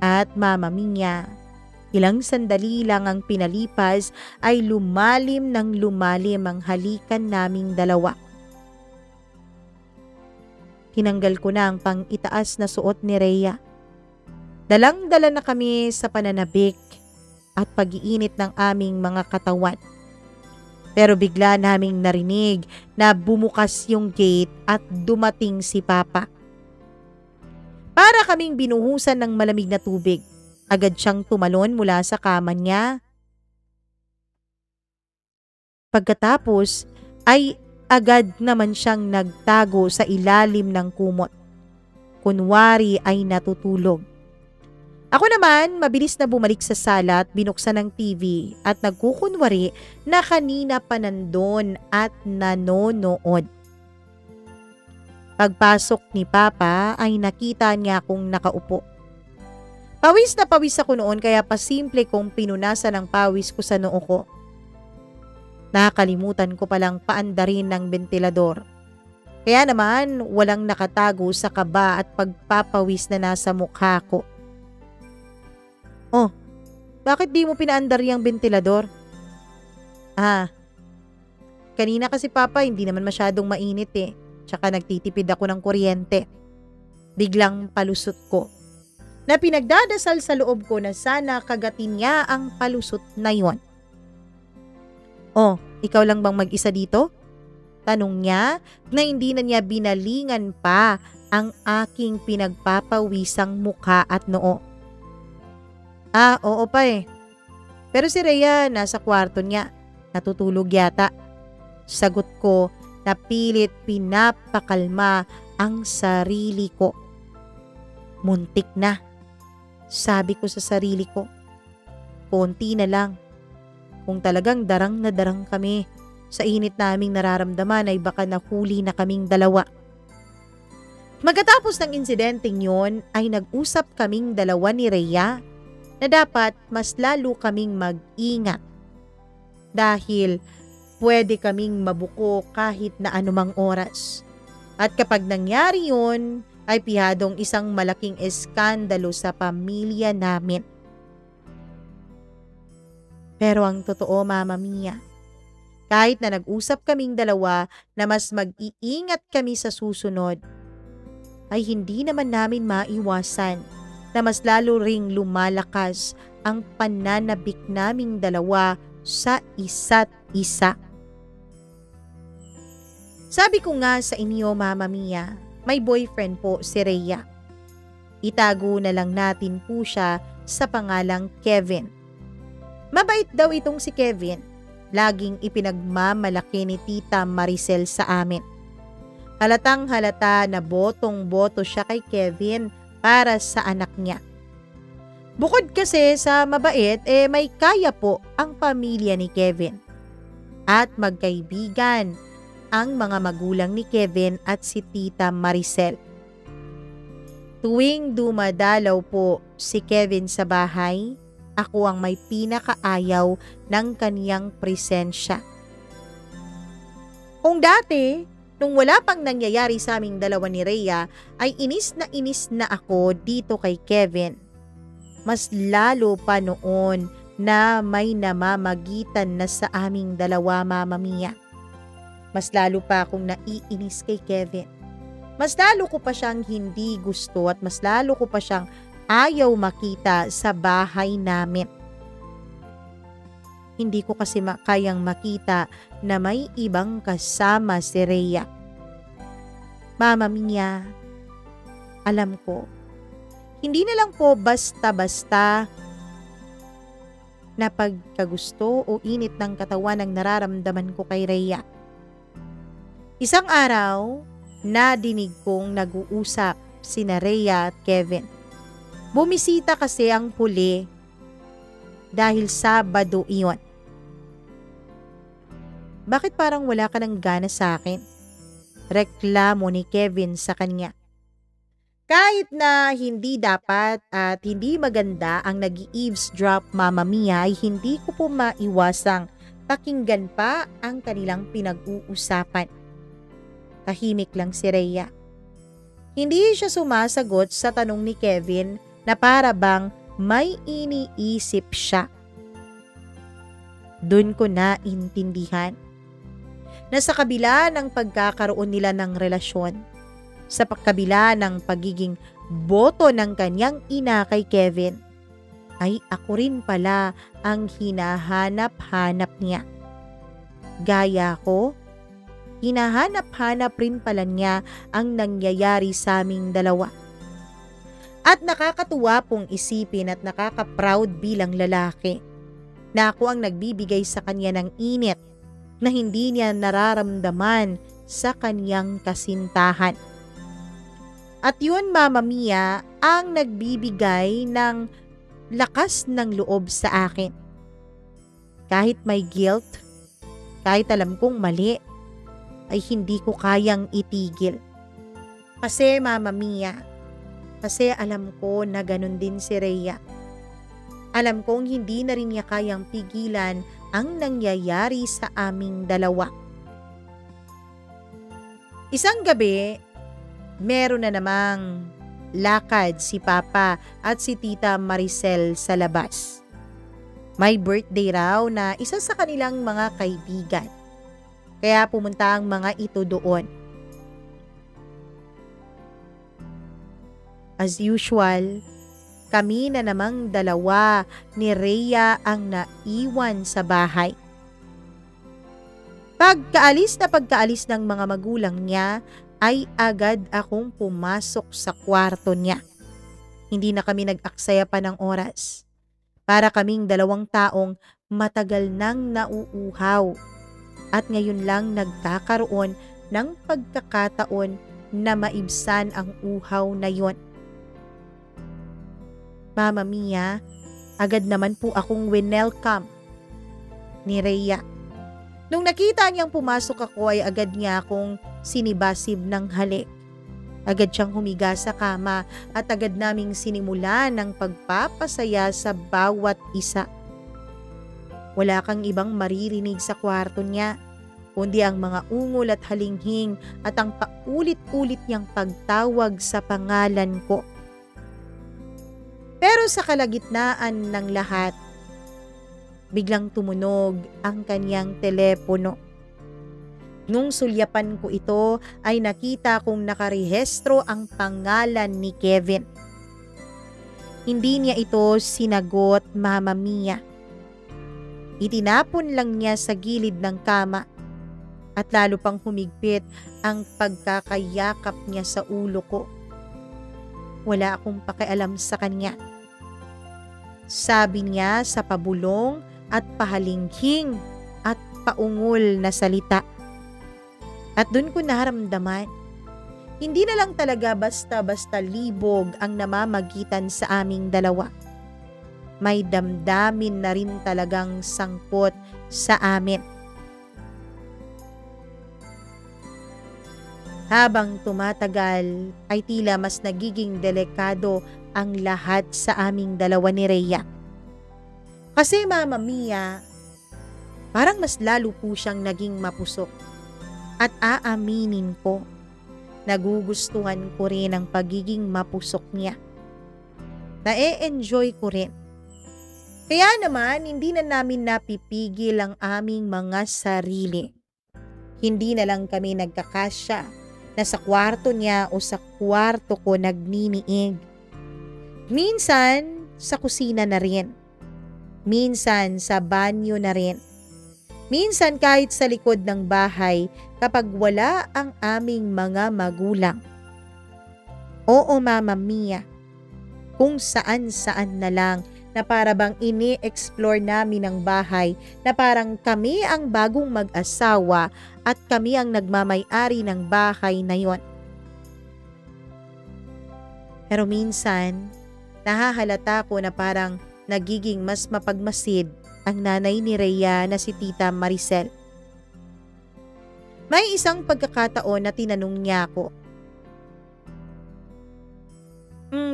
Speaker 1: At Mama Mia, ilang sandali lang ang pinalipas ay lumalim ng lumalim ang halikan naming dalawa. Tinanggal ko na ang pang-itaas na suot ni Rhea. Dalang-dala na kami sa pananabik at pag-iinit ng aming mga katawan. Pero bigla naming narinig na bumukas yung gate at dumating si Papa. Para kaming binuhusan ng malamig na tubig. Agad siyang tumalon mula sa kama niya. Pagkatapos ay agad naman siyang nagtago sa ilalim ng kumot. Kunwari ay natutulog. Ako naman, mabilis na bumalik sa sala at binuksan ng TV at nagkukunwari na kanina pa nandun at nanonood. Pagpasok ni Papa ay nakita niya akong nakaupo. Pawis na pawis ako noon kaya pasimple kong pinunasan ang pawis ko sa noo ko. Nakalimutan ko palang paandarin ng bentilador. Kaya naman walang nakatago sa kaba at pagpapawis na nasa mukha ko. Oh, bakit di mo pinaandar yung bentilador? Kanina kasi Papa hindi naman masyadong mainit eh. Tsaka nagtitipid ako ng kuryente. Biglang palusot ko. Na pinagdadasal sa loob ko na sana kagatin niya ang palusot na yon. Oh, ikaw lang bang mag-isa dito? Tanong niya na hindi na niya binalingan pa ang aking pinagpapawisang mukha at noo. Oo pa eh. Pero si Rhea nasa kwarto niya. Natutulog yata. Sagot ko na pilit pinapakalma ang sarili ko. Muntik na. Sabi ko sa sarili ko. Konti na lang. Kung talagang darang na darang kami sa init naming nararamdaman ay baka nahuli na kaming dalawa. Magkatapos ng insidenteng yon ay nag-usap kaming dalawa ni Rhea na dapat mas lalo kaming mag-ingat dahil pwede kaming mabuko kahit na anumang oras. At kapag nangyari yun, ay pihadong isang malaking eskandalo sa pamilya namin. Pero ang totoo, Mama Mia, kahit na nag-usap kaming dalawa na mas mag-iingat kami sa susunod, ay hindi naman namin maiwasan na mas lalo ring lumalakas ang pananabik naming dalawa sa isa't isa. Sabi ko nga sa inyo, Mama Mia, may boyfriend po si Rhea. Itago na lang natin po siya sa pangalang Kevin. Mabait daw itong si Kevin. Laging ipinagmamalaki ni Tita Maricel sa amin. Halatang halata na botong-boto siya kay Kevin para sa anak niya. Bukod kasi sa mabait, may kaya po ang pamilya ni Kevin. At magkaibigan ang mga magulang ni Kevin at si Tita Maricel. Tuwing dumadalaw po si Kevin sa bahay, ako ang may pinakaayaw ng kaniyang presensya. Kung dati, nung wala pang nangyayari sa aming dalawa ni Rhea, ay inis na ako dito kay Kevin. Mas lalo pa noon na may namamagitan na sa aming dalawa, Mama Mia. Mas lalo pa akong naiinis kay Kevin. Mas lalo ko pa siyang hindi gusto at mas lalo ko pa siyang ayaw makita sa bahay namin. Hindi ko kasi kayang makita na may ibang kasama si Rhea. Mama Mia, alam ko, hindi na lang po basta-basta na pagkagusto o init ng katawan ang nararamdaman ko kay Rhea. Isang araw, nadinig kong nag-uusap sina Rhea at Kevin. Bumisita kasi ang huli dahil Sabado iyon. Bakit parang wala ka ng gana sa akin? Reklamo ni Kevin sa kanya. Kahit na hindi dapat at hindi maganda ang nag-eavesdrop, Mama Mia, ay hindi ko po maiwasang pakinggan pa ang kanilang pinag-uusapan. Tahimik lang si Rhea. Hindi siya sumasagot sa tanong ni Kevin na para bang may iniisip siya. Doon ko na intindihan na sa kabila ng pagkakaroon nila ng relasyon, sa kabila ng pagiging boto ng kanyang ina kay Kevin, ay ako rin pala ang hinahanap-hanap niya. Gaya ko, hinahanap-hanap rin pala niya ang nangyayari sa aming dalawa. At nakakatuwa pong isipin at nakaka-proud bilang lalaki na ako ang nagbibigay sa kanya ng init na hindi niya nararamdaman sa kanyang kasintahan. At yun, Mama Mia, ang nagbibigay ng lakas ng loob sa akin. Kahit may guilt, kahit alam kong mali, ay hindi ko kayang itigil. Kasi Mama Mia, kasi alam ko na ganun din si Rhea. Alam kong hindi na rin niya kayang pigilan ang nangyayari sa aming dalawa. Isang gabi, meron na namang lakad si Papa at si Tita Maricel sa labas. May birthday raw na isa sa kanilang mga kaibigan. Kaya pumunta ang mga ito doon. As usual, kami na namang dalawa ni Rhea ang naiwan sa bahay. Pagkaalis ng mga magulang niya, ay agad akong pumasok sa kwarto niya. Hindi na kami nag-aksaya pa ng oras. Para kaming dalawang taong matagal nang nauuhaw. At ngayon lang nagkakaroon ng pagkakataon na maibsan ang uhaw na yon. Mama Mia, agad naman po akong winelcome ni Rhea. Nung nakita niyang pumasok ako ay agad niya akong sinibasib ng halik. Agad siyang humiga sa kama at agad naming sinimulan ng pagpapasaya sa bawat isa. Wala kang ibang maririnig sa kwarto niya, kundi ang mga ungol at halinghing at ang paulit-ulit niyang pagtawag sa pangalan ko. Pero sa kalagitnaan ng lahat, biglang tumunog ang kanyang telepono. Nung sulyapan ko ito ay nakita kong nakarehistro ang pangalan ni Kevin. Hindi niya ito sinagot, Mama Mia. Itinapon lang niya sa gilid ng kama at lalo pang humigpit ang pagkakayakap niya sa ulo ko. Wala akong pakialam sa kanya. Sabi niya sa pabulong at pahalinghing at paungol na salita. At dun ko naramdaman, hindi na lang talaga basta-basta libog ang namamagitan sa aming dalawa. May damdamin na rin talagang sangkot sa amin. Habang tumatagal ay tila mas nagiging delikado ang lahat sa aming dalawa ni Rhea. Kasi Mama Mia, parang mas lalo po siyang naging mapusok. At aaminin ko, nagugustuhan ko rin ang pagiging mapusok niya. Na-e-enjoy ko rin. Kaya naman, hindi na namin napipigil ang aming mga sarili. Hindi na lang kami nagkakasya na sa kwarto niya o sa kwarto ko nagniniig. Minsan, sa kusina na rin. Minsan, sa banyo na rin. Minsan, kahit sa likod ng bahay kapag wala ang aming mga magulang. Oo, Mama Mia, kung saan-saan na lang na para bang ini-explore namin ang bahay na parang kami ang bagong mag-asawa at kami ang nagmamay-ari ng bahay na yon. Pero minsan, nahahalata ko na parang nagiging mas mapagmasid ang nanay ni Rhea na si Tita Maricel. May isang pagkakataon na tinanong niya ako,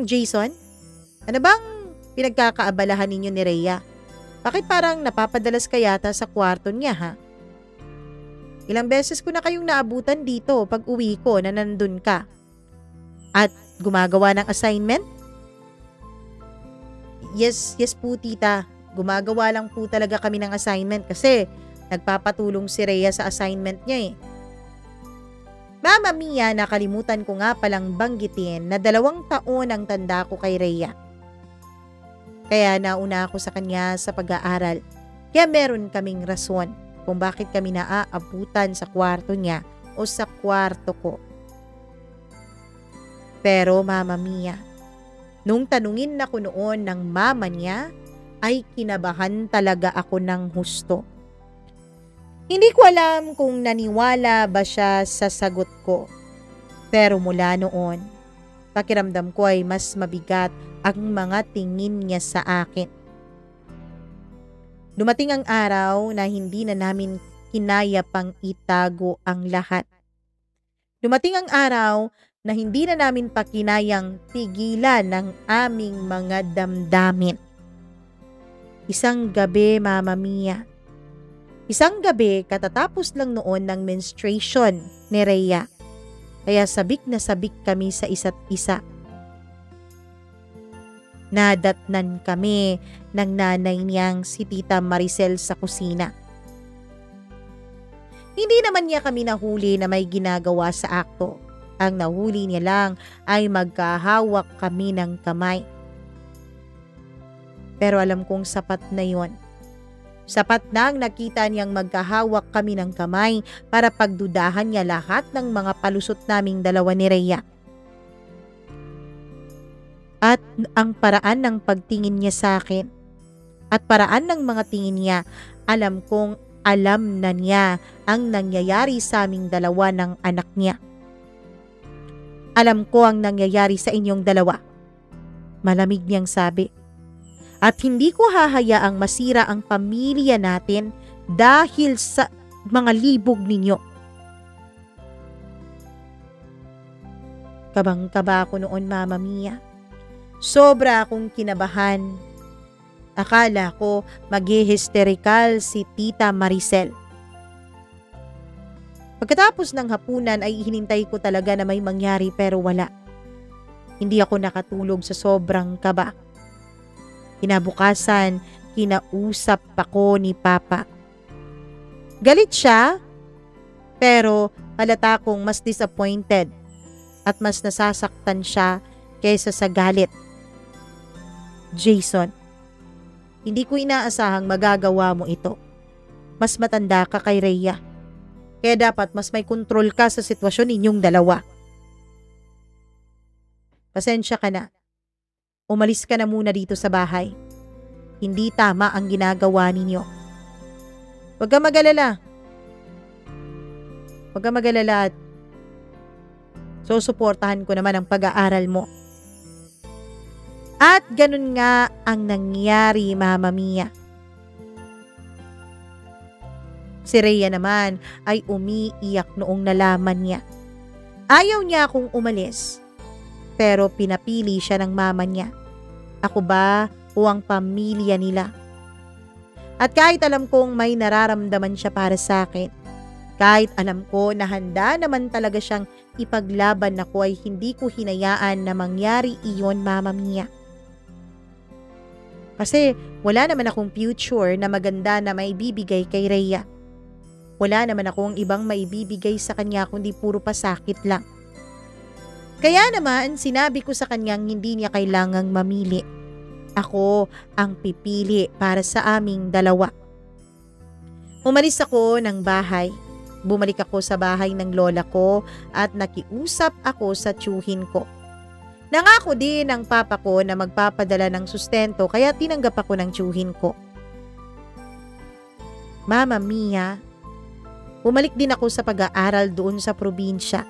Speaker 1: Jason, ano bang pinagkakaabalahan ninyo ni Rhea? Bakit parang napapadalas ka yata sa kwarto niya, ha? Ilang beses ko na kayong naabutan dito pag uwi ko na nandun ka. At gumagawa ng assignment? Yes po tita. Gumagawa lang po talaga kami ng assignment kasi nagpapatulong si Rhea sa assignment niya eh. Mama Mia, nakalimutan ko nga palang banggitin na 2 taon ang tanda ko kay Rhea. Kaya nauna ako sa kanya sa pag-aaral. Kaya meron kaming rason kung bakit kami naaabutan sa kwarto niya o sa kwarto ko. Pero Mama Mia, nung tanungin na ko noon ng mama niya, ay kinabahan talaga ako ng husto. Hindi ko alam kung naniwala ba siya sa sagot ko. Pero mula noon, pakiramdam ko ay mas mabigat ang mga tingin niya sa akin. Dumating ang araw na hindi na namin kinaya pang itago ang lahat. Dumating ang araw na hindi na namin pa kinayang pigilan ng aming mga damdamin. Isang gabi, Mama Mia. Isang gabi katatapos lang noon ng menstruation ni Rhea. Kaya sabik na sabik kami sa isa't isa. Nadatnan kami ng nanay niyang si Tita Maricel sa kusina. Hindi naman niya kami nahuli na may ginagawa sa akto. Ang nahuli niya lang ay magkahawak kami ng kamay. Pero alam kong sapat na yon. Sapat na ang nakita niyang magkahawak kami ng kamay para pagdudahan niya lahat ng mga palusot naming dalawa ni Rhea. At ang paraan ng pagtingin niya sa akin at paraan ng mga tingin niya, alam kong alam na niya ang nangyayari sa aming dalawa ng anak niya. Alam ko ang nangyayari sa inyong dalawa. Malamig niyang sabi. At hindi ko hahayaang masira ang pamilya natin dahil sa mga libog ninyo. Kabang-kaba ako noon, Mama Mia. Sobra akong kinabahan. Akala ko mag-hysterical si Tita Maricel. Pagkatapos ng hapunan ay hinintay ko talaga na may mangyari pero wala. Hindi ako nakatulog sa sobrang kaba. Kinabukasan, kinausap ako ni Papa. Galit siya, pero halata kong mas disappointed at mas nasasaktan siya kaysa sa galit. Jason, hindi ko inaasahang magagawa mo ito. Mas matanda ka kay Rhea. Kaya dapat mas may kontrol ka sa sitwasyon ninyong dalawa. Pasensya ka na. Umalis ka na muna dito sa bahay. Hindi tama ang ginagawa ninyo. Huwag kang mag-alala. Huwag kang mag-alala at susuportahan ko naman ang pag-aaral mo. At ganun nga ang nangyari, Mama Mia. Si Rhea naman ay umiiyak noong nalaman niya. Ayaw niya akong umalis, pero pinapili siya ng mama niya. Ako ba o ang pamilya nila? At kahit alam kong may nararamdaman siya para sa akin, kahit alam ko na handa naman talaga siyang ipaglaban ako, ay hindi ko hinayaan na mangyari iyon, Mama Mia. Kasi wala naman akong future na maganda na maibibigay kay Rhea. Wala naman akong ibang maibibigay sa kanya kundi puro pasakit lang. Kaya naman sinabi ko sa kanyang hindi niya kailangang mamili. Ako ang pipili para sa aming dalawa. Umalis ako ng bahay. Bumalik ako sa bahay ng lola ko at nakiusap ako sa tiyuhin ko. Nangako din ng papa ko na magpapadala ng sustento kaya tinanggap ako ng tiyuhin ko. Mama Mia, bumalik din ako sa pag-aaral doon sa probinsya.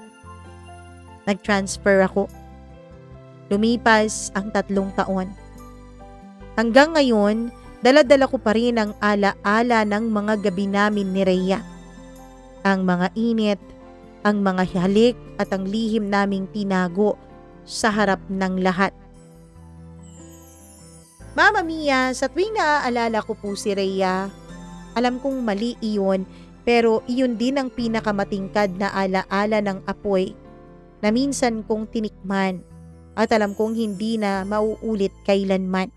Speaker 1: Nag-transfer ako. Lumipas ang 3 taon. Hanggang ngayon, dala-dala ko pa rin ang ala-ala ng mga gabi namin ni Rhea. Ang mga init, ang mga halik at ang lihim naming tinago sa harap ng lahat. Mama Mia, sa tuwing naaalala ko po si Rhea, alam kong mali iyon, pero iyon din ang pinakamatingkad na ala-ala ng apoy na minsan kong tinikman at alam kong hindi na mauulit kailanman.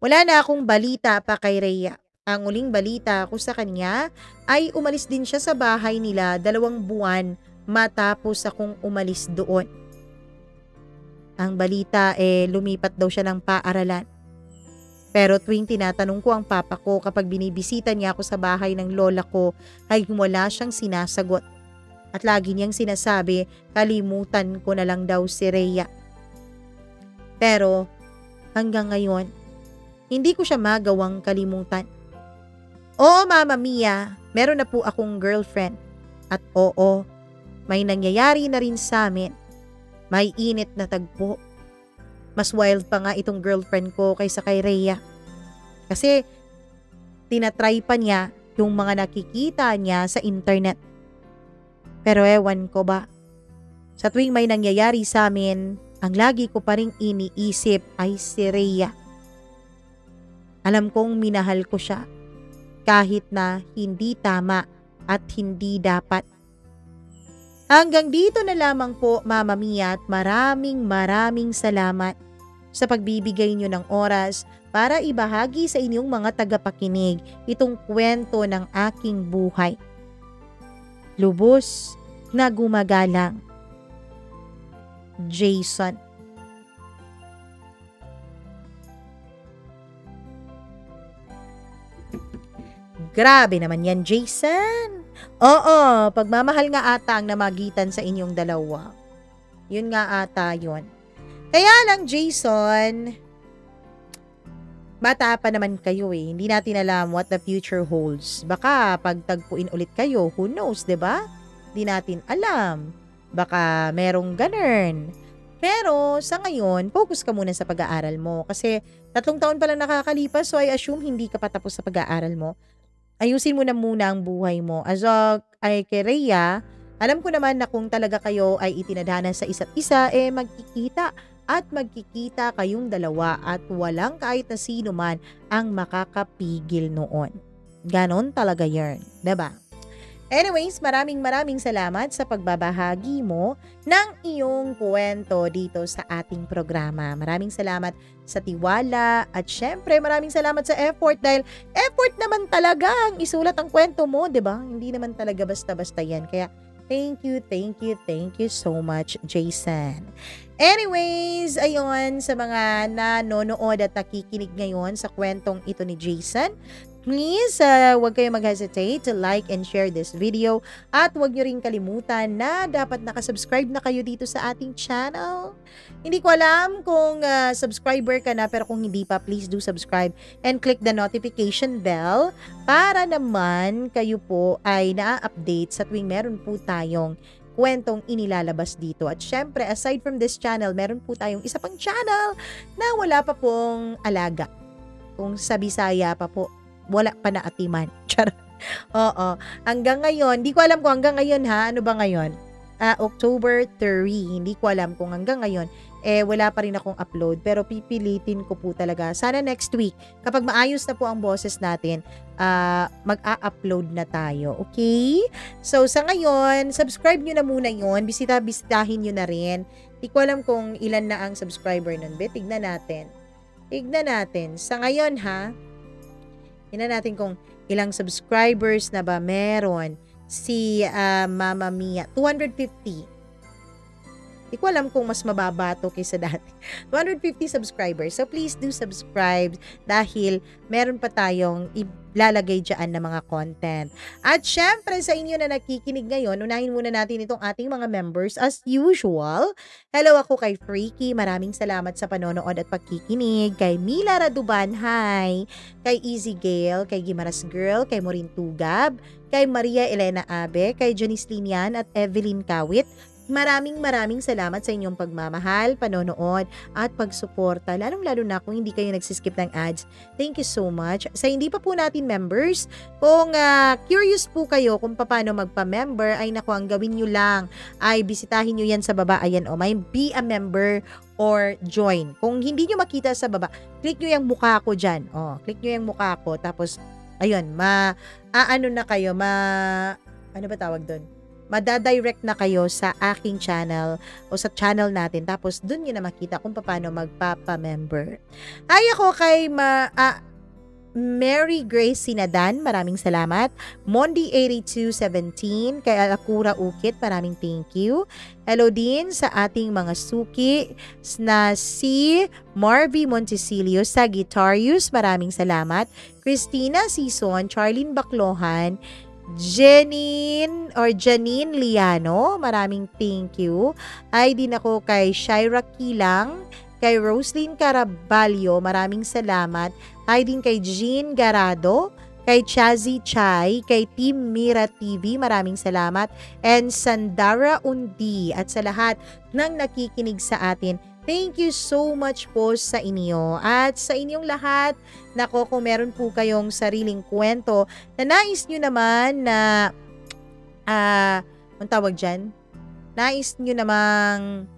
Speaker 1: Wala na akong balita pa kay Rhea. Ang uling balita ko sa kanya ay umalis din siya sa bahay nila 2 buwan matapos akong umalis doon. Ang balita lumipat daw siya ng paaralan. Pero tuwing tinatanong ko ang papa ko kapag binibisita niya ako sa bahay ng lola ko ay wala siyang sinasagot. At lagi niyang sinasabi, kalimutan ko na lang daw si Rhea. Pero hanggang ngayon, hindi ko siya magawang kalimutan. Oo, Mama Mia, meron na po akong girlfriend. At oo, may nangyayari na rin sa amin. May init na tagpo. Mas wild pa nga itong girlfriend ko kaysa kay Rhea. Kasi tinatry pa niya yung mga nakikita niya sa internet. Pero ewan ko ba, sa tuwing may nangyayari sa amin, ang lagi ko pa ring iniisip ay si Rhea. Alam kong minahal ko siya kahit na hindi tama at hindi dapat. Hanggang dito na lamang po, Mama Mia, at maraming salamat sa pagbibigay niyo ng oras para ibahagi sa inyong mga tagapakinig itong kwento ng aking buhay. Lubos na gumagalang, Jason. Grabe naman yan, Jason. Oo, pagmamahal nga ata ang namagitan sa inyong dalawa. Yun nga ata yun. Kaya lang, Jason, bata pa naman kayo eh. Hindi natin alam what the future holds. Baka pagtagpuin ulit kayo, who knows, 'di ba? Hindi natin alam. Baka merong ganun. Pero sa ngayon, focus ka muna sa pag-aaral mo. Kasi 3 taon pa lang nakakalipas, so I assume hindi ka pa tapos sa pag-aaral mo. Ayusin mo na muna ang buhay mo. As ay kay Rhea, alam ko naman na kung talaga kayo ay itinadhana sa isa't isa, magkikita at magkikita kayong dalawa at walang kahit na sino man ang makakapigil noon. Ganon talaga yun, diba? Anyways, maraming salamat sa pagbabahagi mo ng iyong kwento dito sa ating programa. Maraming salamat sa tiwala at syempre maraming salamat sa effort dahil effort naman talaga ang isulat ang kwento mo, 'di ba? Hindi naman talaga basta-basta 'yan. Kaya Thank you so much, Jason. Anyways, ayun, sa mga nanonood at nakikinig ngayon sa kwentong ito ni Jason, please, huwag kayong mag-hesitate to like and share this video at huwag nyo rin kalimutan na dapat nakasubscribe na kayo dito sa ating channel. Hindi ko alam kung subscriber ka na, pero kung hindi pa, please do subscribe and click the notification bell para naman kayo po ay na-update sa tuwing meron po tayong kwentong inilalabas dito. At syempre, aside from this channel, meron po tayong isa pang channel na wala pa pong alaga. Kung sa Bisaya pa po, wala pa na atiman. Charot. Oo. Hanggang ngayon, di ko alam kung hanggang ngayon ha, ano ba ngayon? October 3, hindi ko alam kung hanggang ngayon, wala pa rin akong upload. Pero pipilitin ko po talaga. Sana next week, kapag maayos na po ang boses natin, mag-a-upload na tayo. Okay? So, sa ngayon, subscribe nyo na muna yun. Bisitahin nyo na rin. Di ko alam kung ilan na ang subscriber nun. Tignan natin. Sa ngayon ha, tignan natin kung ilang subscribers na ba meron si Mama Mia. 250. Di ko alam kung mas mababa to kaysa dati. 250 subscribers. So please do subscribe dahil meron pa tayong ilalagay dyan na mga content. At syempre sa inyo na nakikinig ngayon, unahin muna natin itong ating mga members as usual. Hello, ako kay Freaky. Maraming salamat sa panonood at pagkikinig. Kay Mila Raduban, hi. Kay Easy Gale, kay Gimaras Girl, kay Morin Tugab, kay Maria Elena Abe, kay Janice Linian at Evelyn Kawit. Maraming salamat sa inyong pagmamahal, panonood, at pagsuporta. Lalong-lalo na kung hindi kayo nagsiskip ng ads. Thank you so much. Sa hindi pa po natin members, kung curious po kayo kung paano magpa-member, ay naku, ang gawin nyo lang ay bisitahin nyo yan sa baba. Ayan may be a member or join. Kung hindi nyo makita sa baba, click nyo yung mukha ko dyan. Click nyo yung mukha ko. Tapos, ayun, ano na kayo, ano ba tawag doon? Madadirect na kayo sa aking channel o sa channel natin. Tapos, dun nyo na makita kung paano magpapa-member. Ay, ako kay Mary Grace Sinadan, maraming salamat. Mondi8217, kay Alakura Ukit, maraming thank you. Hello din sa ating mga suki na si Marvy Montecilio Sagittarius, maraming salamat. Christina Sison, Charlene Baclohan, Janine Liano, maraming thank you. Ay din ako kay Shaira Kilang, kay Roslyn Caraballo, maraming salamat. Ay din kay Jean Garado, kay Chazi Chai, kay Team Mira TV, maraming salamat. And Sandara Undi, at sa lahat ng nakikinig sa atin, thank you so much po sa inyo. At sa inyong lahat, nako, kung meron po kayong sariling kwento na nais nyo naman na, ang tawag dyan? Nais nyo namang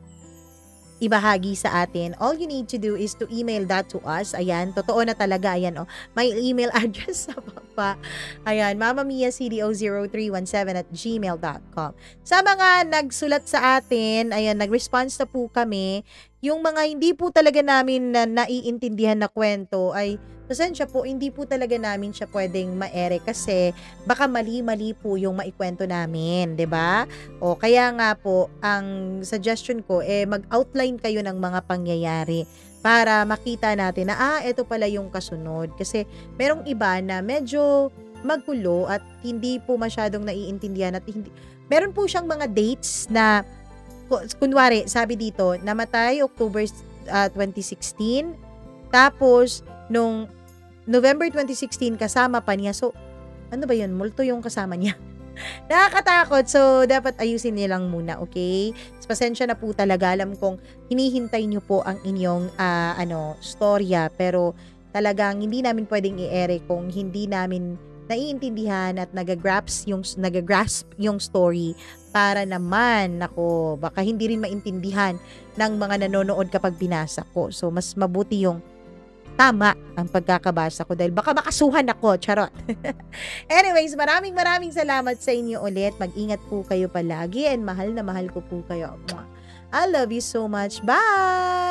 Speaker 1: ibahagi sa atin, all you need to do is to email that to us. Ayan, totoo na talaga. Ayan, may email address sa baba. Ayan, mamamiacdo0317@gmail.com. Sa mga nagsulat sa atin, ayan, nag-response na po kami. Yung mga hindi po talaga namin naiintindihan na kwento ay pasensya po, hindi po talaga namin siya pwedeng ma-ere kasi baka mali-mali po yung maikwento namin, 'di ba? O kaya nga po, ang suggestion ko mag-outline kayo ng mga pangyayari para makita natin na ito pala yung kasunod. Kasi merong iba na medyo magulo at hindi po masyadong naiintindihan at hindi meron po siyang mga dates na kunwari, sabi dito, namatay October 2016, tapos nung November 2016 kasama pa niya. So, ano ba yun? Multo yung kasama niya. Nakakatakot. So, dapat ayusin nilang muna, okay? So, pasensya na po talaga. Alam kong hinihintay niyo po ang inyong storya, pero talagang hindi namin pwedeng i-ere kung hindi namin naiintindihan at nagagrasp yung story para naman, baka hindi rin maintindihan ng mga nanonood kapag binasa ko. So, mas mabuti yung tama ang pagkakabasa ko dahil baka makasuhan ako. Charot. Anyways, maraming salamat sa inyo ulit. Mag-ingat po kayo palagi and mahal na mahal ko po kayo. I love you so much. Bye!